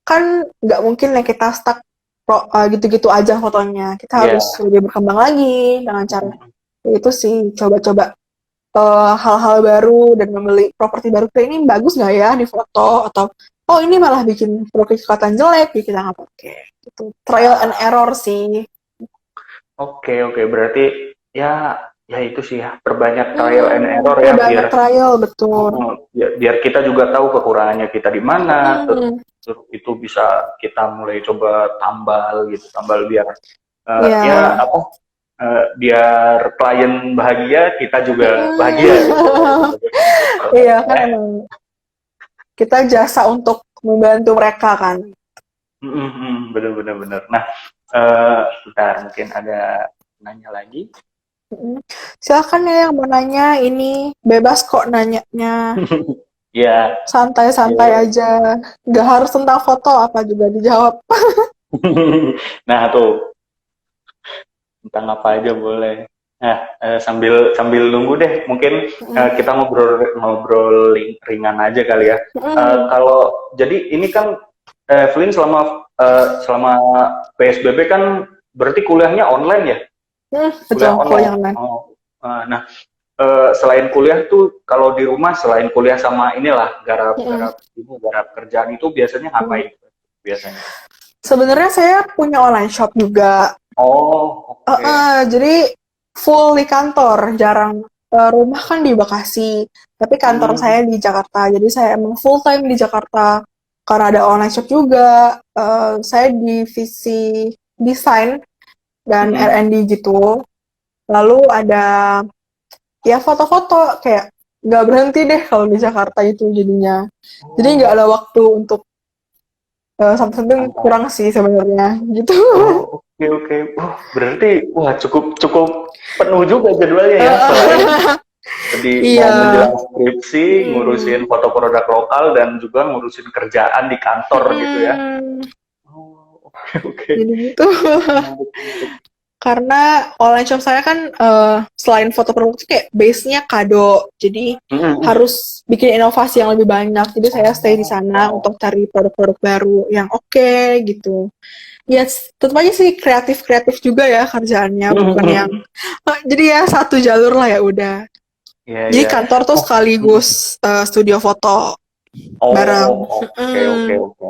kan nggak mungkin ya kita stuck gitu-gitu aja fotonya. Kita Ya. harus lebih berkembang lagi dengan cara Mm-mm. itu sih coba-coba hal-hal baru dan membeli properti baru kayak ini bagus nggak ya di foto atau oh ini malah bikin properti kelihatan jelek jadi kita nggak pakai gitu trial and Ah, error sih. oke, oke. Berarti ya, ya itu sih ya, perbanyak trial and error ya Banyak biar trial betul. biar kita juga tahu kekurangannya kita di mana, Hmm, terus itu bisa kita mulai coba tambal gitu, tambal biar ya ya. apa biar klien bahagia, kita juga bahagia gitu ya sebagai pemilik produk. Iya kan emang kita jasa untuk membantu mereka kan. Bener bener bener. Nah, Bentar, mungkin ada nanya lagi. Mm. Silakan ya yang mau nanya, ini bebas kok nanyanya. Ya, Santai-santai ya. aja. Nggak harus tentang foto, apa juga dijawab. Nah tuh, tentang apa aja boleh. Nah, sambil sambil nunggu deh, mungkin Mm. kita ngobrol ngobrol ringan aja kali ya. Mm. Kalau jadi ini kan Evelyn selama PSBB kan berarti kuliahnya online ya? Betul, Kuliah kalau online. yang lain. Oh. Nah, selain kuliah tuh kalau di rumah selain kuliah sama inilah Mm. garap kerjaan itu biasanya Mm. ngapain biasanya? Sebenarnya saya punya online shop juga. Oh, oke. Jadi full di kantor, jarang rumah kan di Bekasi, tapi kantor Hmm. saya di Jakarta. Jadi saya emang full time di Jakarta. Karena ada online shop juga, saya divisi desain dan Hmm. R&D gitu. Lalu ada ya foto-foto kayak nggak berhenti deh kalau di Jakarta itu jadinya. Jadi nggak Oh, ada waktu untuk something santai. kurang sih sebenarnya gitu. Oh, oke oke. Berarti wah cukup cukup penuh juga jadwalnya ya. Selain tadi mau Iya. menjelang skripsi, ngurusin Mm, foto produk lokal dan juga ngurusin kerjaan di kantor gitu ya. mm, Oh, oke oke. jadi gitu. Menarik menarik. Karena online shop saya kan selain foto produk itu kayak base-nya kado. Jadi Hmm. harus bikin inovasi yang lebih banyak. Jadi saya stay di Oh, sana wow. untuk cari produk-produk baru yang oke gitu. Ya tetap aja sih kreatif-kreatif juga ya kerjaannya, bukan yang jadi ya satu jalur lah ya udah. Iya Jadi iya. kantor tuh Oh, sekaligus studio foto oh, bareng. oke oke oke.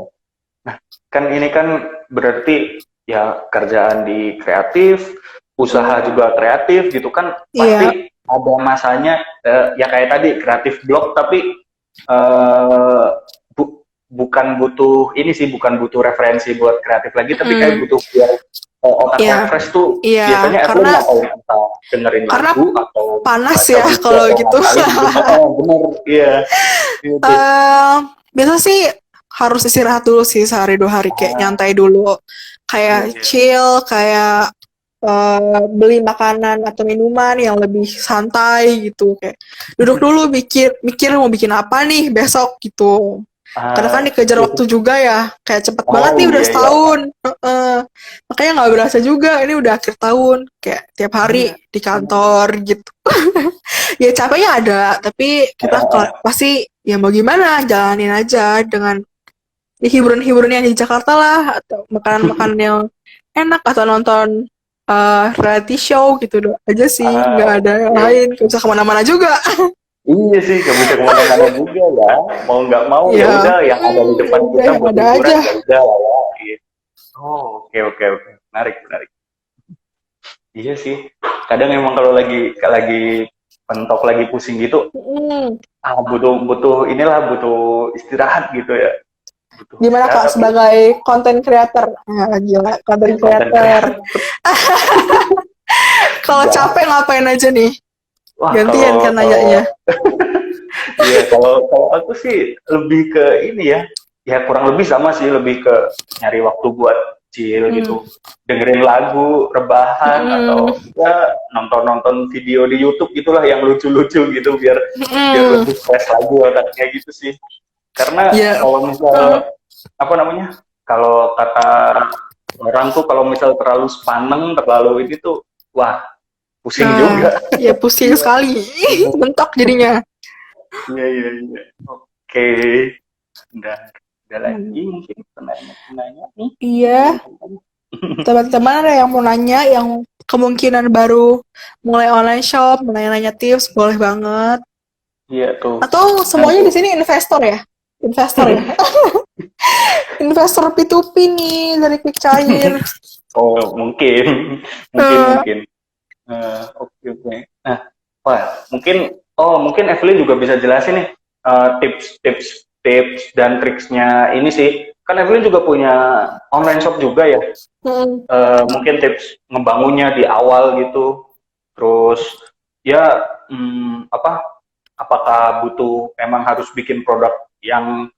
Kan ini kan berarti ya kerjaan di kreatif, usaha Mm, juga kreatif gitu kan iya. pasti ada masanya ya kayak tadi kreatif blog tapi eh, bukan butuh ini sih bukan butuh referensi buat kreatif lagi tapi kayak Mm, butuh biar otak iya. refresh tuh Iya, biasanya Evelyn karena ngapain entah dengerin karena lagu atau panas baca ya buku kalau atau gitu. ngapain gitu. Oh, bener iya iya tuh. Eh, Biasa sih harus istirahat dulu sih sehari dua hari kayak Oh nyantai dulu, iya kayak iya. chill, kayak beli makanan atau minuman yang lebih santai gitu, kayak duduk dulu mikir mikir mau bikin apa nih besok gitu. Karena kan Ah, dikejar iya. waktu juga ya, kayak cepet banget Oh nih udah iya iya. setahun. Heeh. Makanya nggak berasa juga ini udah akhir tahun, kayak tiap hari Bener, di bener. kantor gitu. Ya capeknya ada, tapi kita pasti ya mau gimana jalanin aja dengan ya, hiburan-hiburan yang di Jakarta lah, atau makanan-makanan yang enak, atau nonton reality show gitu doang aja sih, nggak ada yang Oke, lain, oke. nggak bisa kemana-mana juga. Iya sih, nggak bisa kemana-mana juga ya. Mau nggak mau ya Ya, udah yang ada di depan udah kita yang buat ada hiburan aja. ya udah lah ya. Gitu. Oh, oke oke oke. Menarik menarik. Iya sih. Kadang emang kalau lagi pentok lagi pusing gitu, Mm. butuh butuh inilah butuh istirahat gitu ya. Butuh Gimana istirahat Kak tapi sebagai content creator? Nah, gila, content konten creator. kreatif. Kalau Enggak. capek ngapain aja nih? Wah Gantian kalau kan kalau nanyanya. iya, kalau aku sih lebih ke ini ya, ya kurang lebih sama sih, lebih ke nyari waktu buat chill Hmm. gitu, dengerin lagu, rebahan Hmm. atau ya nonton-nonton video di YouTube gitulah yang lucu-lucu gitu biar biar Hmm. lebih fresh lagi otaknya gitu sih. Karena Ya. kalau Hmm. misal apa namanya, kalau kata orang tuh kalau misal terlalu sepaneng, terlalu ini tuh, wah pusing Nah, juga. ya pusing Iya, sekali. bener. Mentok jadinya. Iya, iya, iya. Oke. Udah, udah Hmm. lagi mungkin penanya-penanya nih. Iya, Teman-teman. teman-teman ada yang mau nanya, yang kemungkinan baru mulai online shop, mulai nanya tips, boleh banget. Iya tuh. Atau Nanti. semuanya di sini investor ya? Investor ya? Investor P2P nih dari Quick Cair. Oh, mungkin. Mungkin, Eh, mungkin. Oke, oke. Nah, wah, mungkin Evelyn juga bisa jelasin nih tips dan triksnya ini sih. Kan Evelyn juga punya online shop juga ya. hmm. Mungkin tips ngebangunnya di awal gitu. Terus ya apa apakah butuh emang harus bikin produk yang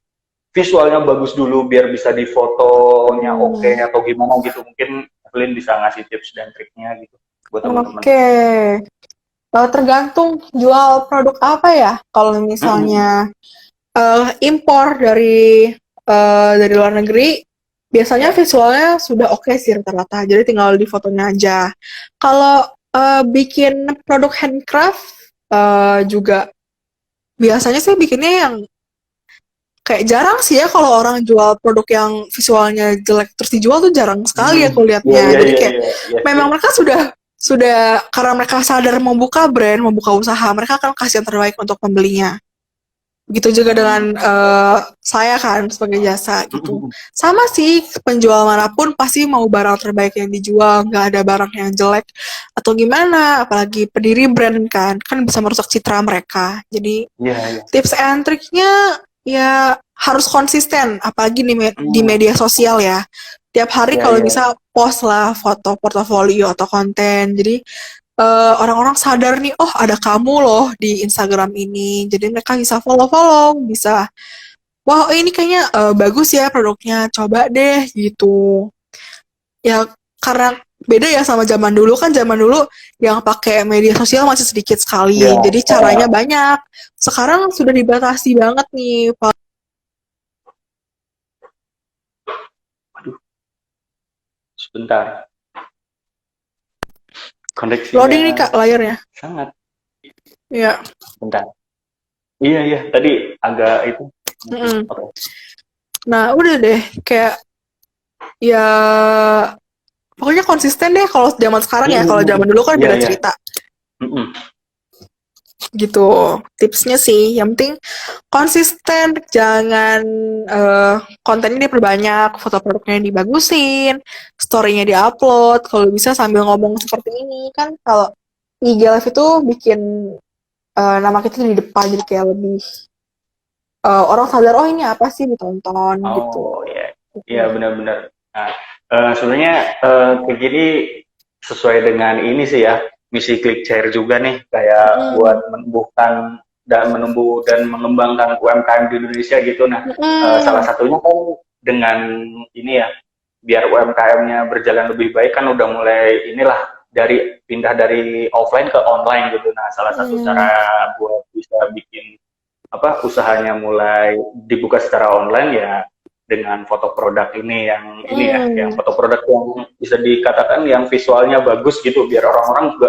visualnya bagus dulu biar bisa difotonya oke Hmm. atau gimana gitu mungkin Evelyn bisa ngasih tips dan triknya gitu buat teman-teman. Oke. Tergantung jual produk apa ya. Kalau misalnya impor dari luar negeri, biasanya Ya, visualnya sudah oke sih rata-rata. Jadi tinggal di fotonya aja. Kalau bikin produk handcraft juga biasanya sih bikinnya yang kayak jarang sih ya kalau orang jual produk yang visualnya jelek terus dijual tuh jarang sekali aku iya lihatnya. iya Jadi iya kayak iya iya sih. memang mereka sudah karena mereka sadar membuka brand, membuka usaha, mereka akan kasih yang terbaik untuk pembelinya. Begitu juga dengan saya kan sebagai jasa gitu. Sama sih penjual manapun pasti mau barang terbaik yang dijual, nggak ada barang yang jelek atau gimana. Apalagi pendiri brand kan bisa merusak citra mereka. Jadi Iya iya. tips and triknya ya harus konsisten, apalagi di Hmm, media sosial ya. Tiap hari iya kalau iya. bisa post lah foto portofolio atau konten. Jadi orang-orang sadar nih, oh ada kamu loh di Instagram ini. Jadi mereka bisa follow-follow, bisa, wah ini kayaknya bagus ya produknya, coba deh gitu. Ya karena beda ya sama zaman dulu yang pakai media sosial masih sedikit Iya. sekali, jadi caranya banyak. Sekarang sudah dibatasi banget nih. Aduh, sebentar. Koneksinya Loading nih kak layarnya. sangat. Ya. Bentar. Iya iya. Tadi agak itu. Mm-mm. Oke. Nah udah deh kayak ya pokoknya konsisten deh kalau zaman sekarang ya. Kalau zaman dulu kan Iya beda iya. cerita Mm-mm. gitu. Tipsnya sih yang penting konsisten, jangan kontennya diperbanyak, foto produknya dibagusin, story-nya diupload. Kalau bisa sambil ngomong seperti ini kan, kalau IG Live itu bikin nama kita di depan jadi kayak lebih orang sadar, oh ini apa sih ditonton gitu. Oh iya. Iya Mm. benar-benar. Nah, sebenarnya kayak gini sesuai dengan ini sih ya, misi Click Share juga nih, kayak buat Mm. menumbuh dan mengembangkan UMKM di Indonesia gitu. Nah, salah Mm. satunya kan dengan ini ya, biar UMKM-nya berjalan lebih baik kan udah mulai inilah pindah dari offline ke online gitu. Nah, salah satu cara Mm. buat bisa bikin usahanya mulai dibuka secara online ya dengan foto produk ini yang Mm. foto produk yang bisa dikatakan yang visualnya bagus gitu biar orang-orang juga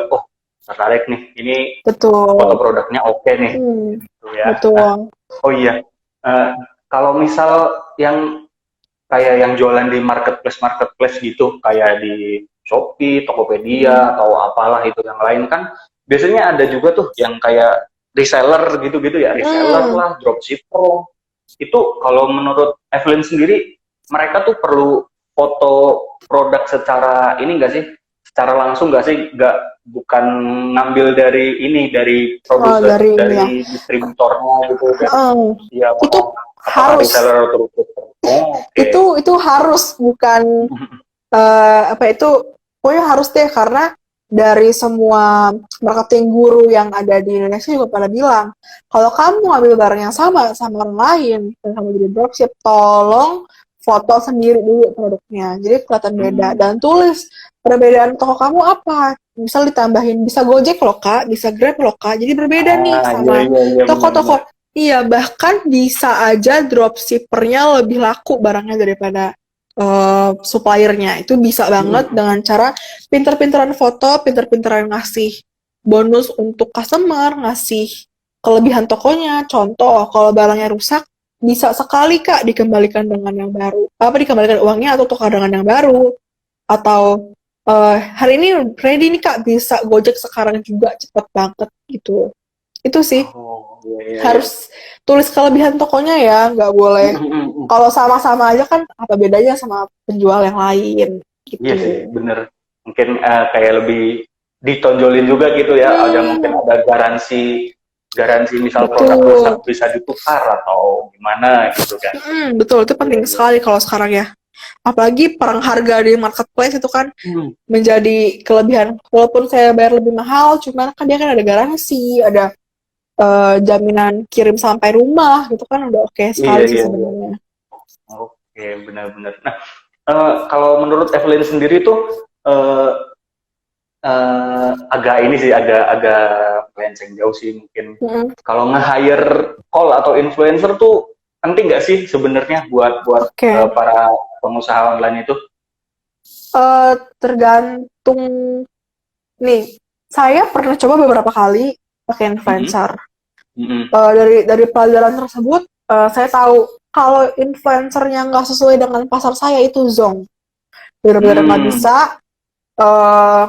tertarik nih ini foto Betul. produknya oke nih Mm. gitu ya. Nah, Betul. oh iya, eh, kalau misal yang kayak yang jualan di marketplace gitu kayak di Shopee, Mm. Tokopedia atau apalah itu yang lain kan biasanya ada juga tuh yang kayak reseller gitu-gitu ya, reseller Mm. lah, dropshipper. Itu kalau menurut Evelyn sendiri mereka tuh perlu foto produk secara ini enggak sih? Secara langsung enggak sih? Enggak, bukan ngambil dari Oh, produser, dari ini ya. dari distributornya gitu kan. Iya, Itu apakah harus. reseller atau dropshipper? Oh, oke. Itu harus bukan apa itu pokoknya harus deh karena dari semua marketing guru yang ada di Indonesia juga pada bilang kalau kamu ngambil barang yang sama orang lain dan kamu jadi dropship tolong foto sendiri dulu produknya jadi kelihatan beda dan tulis perbedaan toko kamu apa misal ditambahin bisa Gojek loh kak bisa Grab loh kak jadi berbeda nih Iya sama iya iya benar-benar. toko-toko iya bahkan bisa aja dropshippernya lebih laku barangnya daripada suppliernya itu bisa banget dengan cara pinter-pinteran foto, pinter-pinteran ngasih bonus untuk customer, ngasih kelebihan tokonya. Contoh, kalau barangnya rusak, bisa sekali Kak dikembalikan dengan yang baru. Apa dikembalikan uangnya atau tukar dengan yang baru. Atau hari ini ready nih Kak, bisa Gojek sekarang juga cepet banget gitu. Itu sih Oh iya iya iya. harus tulis kelebihan tokonya ya, nggak boleh kalau sama-sama aja kan apa bedanya sama penjual yang lain Iya sih, gitu. bener. Mungkin kayak lebih ditonjolin juga gitu ya. Ada mungkin Hmm, ada garansi garansi misal produk rusak betul. bisa ditukar atau gimana gitu kan. Betul itu Iya penting iya. sekali kalau sekarang ya. Apalagi perang harga di marketplace itu kan Hmm. menjadi kelebihan. Walaupun saya bayar lebih mahal, cuman kan dia kan ada garansi, ada jaminan kirim sampai rumah gitu kan udah oke Iya sekali sih iya iya. sebenarnya. Oke, benar-benar. Nah, kalau menurut Evelyn sendiri tuh eh agak ini sih, agak melenceng jauh sih mungkin. Mm-mm. Kalau nge-hire call atau influencer tuh penting nggak sih sebenarnya buat buat Oke. para pengusaha online itu? Tergantung nih. Saya pernah coba beberapa kali pakai Mm-mm, influencer. mm-mm, Dari pelajaran tersebut, saya tahu kalau influencernya nggak sesuai dengan pasar saya itu zonk. Benar-benar nggak mm, bisa. eh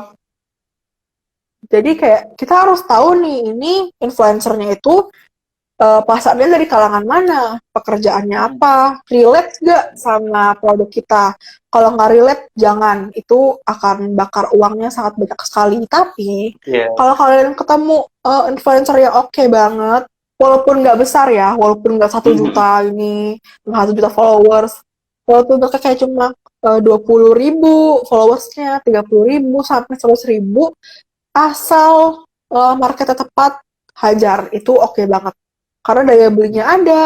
jadi kayak kita harus tahu nih, ini influencernya itu pasarnya dari kalangan mana, pekerjaannya mm, apa, relate nggak sama produk kita. Kalau nggak relate, jangan. Itu akan bakar uangnya sangat banyak sekali. Tapi, yeah. kalau kalian ketemu influencer yang oke banget, walaupun nggak besar ya, walaupun nggak 1 juta ini, nggak 1 juta followers, walaupun mereka kayak cuma 20.000 followersnya, 30.000 sampai 100.000, asal marketnya tepat, hajar. Itu oke banget karena daya belinya ada,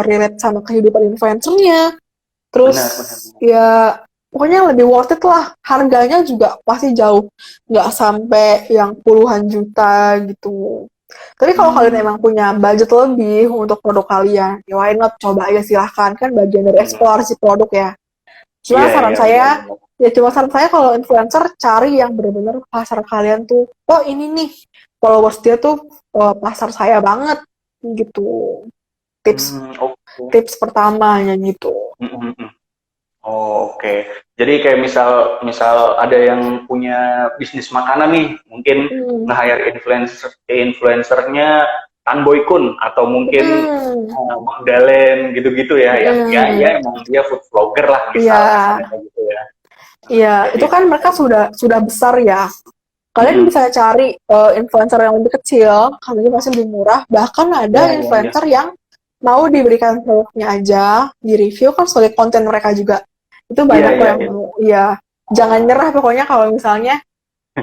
relate sama kehidupan influencernya, terus Benar, benar, benar. ya pokoknya lebih worth it lah. Harganya juga pasti jauh, nggak sampai yang puluhan juta gitu. Tapi kalau kalian Hmm, emang punya budget lebih untuk produk kalian, ya why not, coba aja silahkan, kan bagian dari benar. eksplorasi produk ya. Cuma Iya, saran iya, benar, saya, benar. ya cuma saran saya kalau influencer cari yang benar-benar pasar kalian tuh, oh ini nih followers dia tuh pasar saya banget gitu. Tips Hmm, oke. tips pertamanya gitu. Mm, mm, mm. Oh, oke. Jadi kayak misal misal ada yang punya bisnis makanan nih, mungkin Mm-mm. nge-hire influencernya Tan Boy Kun atau mungkin Mm-mm. Magdalen gitu-gitu ya, yang ya Mm-mm. ya emang dia food vlogger lah, Iya, misal kasarnya kayak gitu ya. iya, Jadi itu kan mereka sudah besar ya. Kalian mm-mm. bisa cari influencer yang lebih kecil, harganya pasti lebih murah. Bahkan ada Ya, ya, ya. influencer yang mau diberikan produknya aja, di review kan sebagai konten mereka juga. Itu Iya, banyak kok iya, yang iya. mau. Iya, jangan nyerah pokoknya kalau misalnya,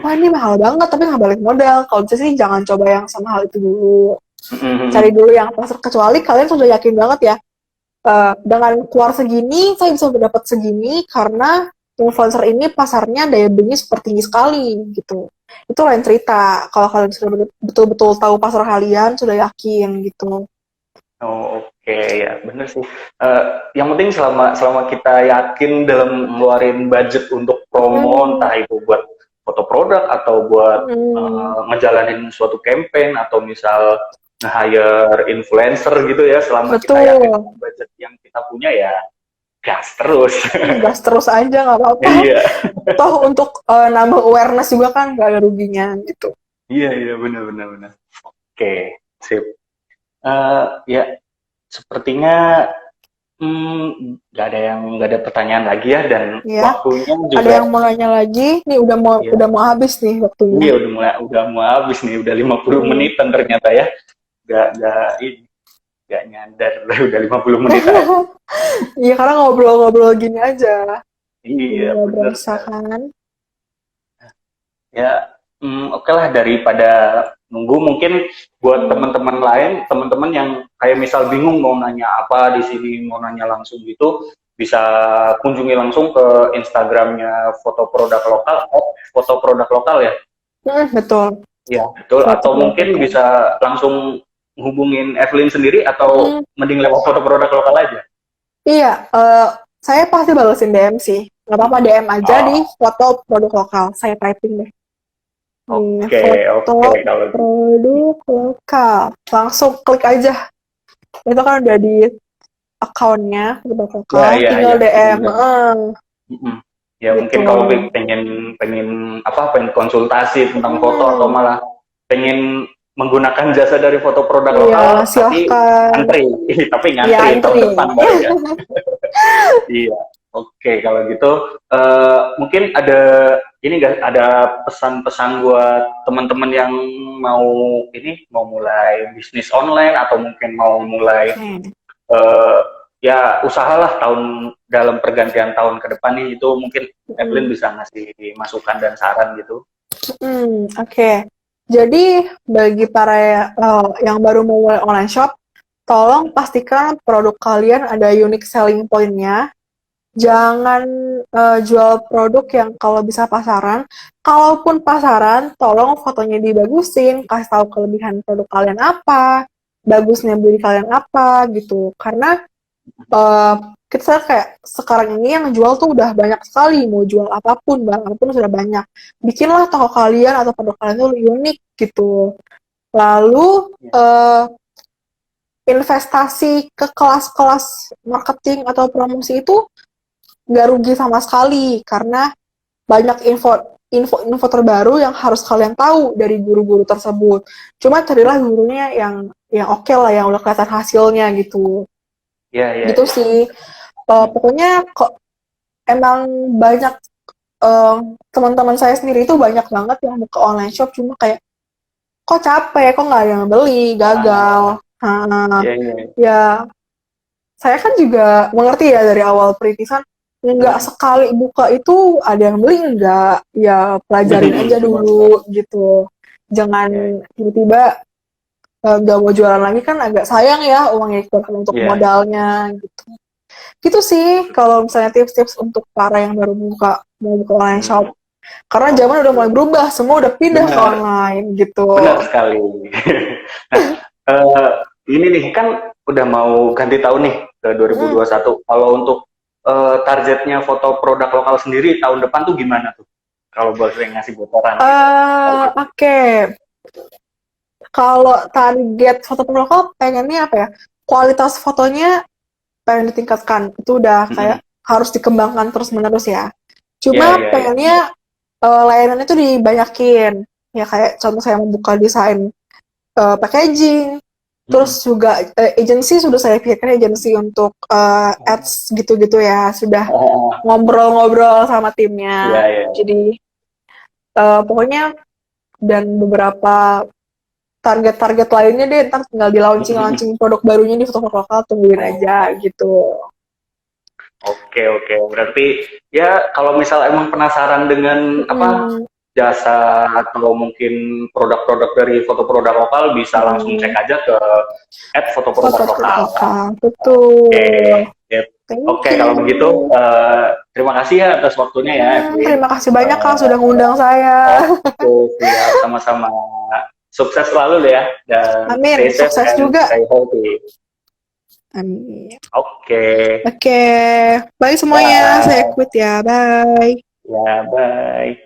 wah ini mahal banget tapi nggak balik modal. Kalau bisa sih jangan coba yang sama hal itu dulu. Cari Mm-mm. dulu yang pasar, kecuali kalian sudah yakin banget ya, dengan keluar segini saya bisa dapat segini karena influencer ini pasarnya daya belinya super tinggi sekali gitu. Itu lain cerita. Kalau kalian sudah betul-betul tahu pasar kalian, sudah yakin gitu. Oh, oke, ya bener sih. Eh, yang penting selama selama kita yakin dalam ngeluarin budget untuk promo, Hmm, entah itu buat foto produk atau buat hmm, ngejalanin suatu campaign atau misal nge-hire influencer gitu ya, selama kita yakin betul. dengan budget yang kita punya ya gas terus. Gas terus aja nggak apa-apa. Iya, Toh untuk nambah awareness juga kan nggak ada ruginya gitu. iya, iya, benar, benar, benar. Oke, sip. Ya, sepertinya nggak ada pertanyaan lagi ya, dan Ya, waktunya ada juga yang mau nanya lagi? Nih ya, udah mau habis nih waktunya. iya udah mau habis nih, udah 50 Hmm. menitan ternyata ya. Nggak ini nggak nyadar udah 50 menitan. Iya, karena ngobrol-ngobrol gini aja. Iya, Nggak bener berasa sekali. kan? Ya, oke lah, daripada nunggu mungkin buat Hmm. teman-teman lain, teman-teman yang kayak misal bingung mau nanya apa di sini, mau nanya langsung gitu, bisa kunjungi langsung ke Instagramnya foto produk lokal, foto produk lokal ya. Betul. Iya, betul. Foto Atau produk mungkin lokal. bisa langsung hubungin Evelyn sendiri atau Mm, mending lewat foto produk lokal aja. iya, saya pasti balesin DM sih. Nggak apa-apa DM aja di Oh, foto produk lokal. Saya typing deh. Nih, oke, foto oke kalau gitu. produk lokal. Langsung klik aja. Itu kan udah di akunnya produk Ya, lokal. ya, Tinggal ya. DM. Mm-mm. Ya Gitu. mungkin kalau pengen pengen apa, pengen konsultasi tentang foto atau Mm, malah pengen menggunakan jasa dari foto produk iya, lokal, tapi silahkan. antri, tapi Iya, ngantri tahun antri. depan baru ya. Iya, oke kalau gitu. Mungkin ada ini nggak, ada pesan-pesan buat teman-teman yang mau mau mulai bisnis online atau mungkin mau mulai Oke. eh, ya usahalah dalam pergantian tahun ke depan nih, itu mungkin Evelyn Mm. bisa ngasih masukan dan saran gitu. Oke. Jadi bagi para yang baru mau mulai online shop, tolong pastikan produk kalian ada unique selling point-nya. jangan jual produk yang kalau bisa pasaran. Kalaupun pasaran, tolong fotonya dibagusin, kasih tahu kelebihan produk kalian apa, bagusnya beli kalian apa gitu. Karena eh, kita kayak sekarang ini yang jual tuh udah banyak sekali, mau jual apapun, barang apapun sudah banyak. Bikinlah toko kalian atau produk kalian tuh unik gitu. Lalu investasi ke kelas-kelas marketing atau promosi itu nggak rugi sama sekali karena banyak info terbaru yang harus kalian tahu dari guru-guru tersebut. Cuma carilah gurunya yang oke lah, yang udah kelihatan hasilnya gitu. Iya, iya, Gitu iya. sih. Pokoknya kok emang banyak eh, teman-teman saya sendiri itu banyak banget yang buka online shop cuma kayak kok capek, kok nggak ada yang beli, gagal. Nah, Iya, iya. ya saya kan juga mengerti ya dari awal perintisan nggak sekali buka itu ada yang beli nggak ya pelajarin aja dulu gitu Iya, jangan tiba-tiba nggak mau jualan lagi kan agak sayang ya uangnya dikeluarkan untuk iya. modalnya gitu gitu sih kalau misalnya tips-tips untuk para yang baru mau buka online shop karena zaman udah mulai berubah semua udah pindah ke Benar, online gitu. benar sekali. Nah, ini nih kan udah mau ganti tahun nih ke Hmm. 2021. Kalau untuk targetnya foto produk lokal sendiri tahun depan tuh gimana tuh? Kalau boleh ngasih bocoran gitu. Oke. Kalau target foto lokal pengennya apa ya? Kualitas fotonya pengen ditingkatkan. Itu udah kayak Mm-mm. harus dikembangkan terus-menerus ya. Iya, Cuma iya, iya. pengennya layanannya tuh dibanyakin. Ya kayak contoh saya membuka desain packaging, Mm-mm. terus juga agency sudah saya pikirkan agency untuk ads gitu-gitu ya. Sudah Oh, ngobrol-ngobrol sama iya, timnya. iya. Jadi pokoknya dan beberapa target-target lainnya deh ntar tinggal di launching-launching produk barunya di foto lokal tungguin aja Oh, gitu. oke, oke. Berarti ya kalau misal emang penasaran dengan apa Hmm, jasa atau mungkin produk-produk dari foto produk lokal bisa langsung cek hmm, aja ke foto foto produk produk lokal. lokal Oke, betul. sip. Thank Oke, kalau begitu you. terima kasih ya atas waktunya ya, Edwin. Terima kasih banyak Kak Eh, sudah ngundang saya. oke, siap sama-sama. Sukses selalu ya dan stay Amin, safe sukses and juga. stay healthy. Amin. Oke, Oke, bye semuanya. Saya bye. quit ya. Bye. Ya, bye.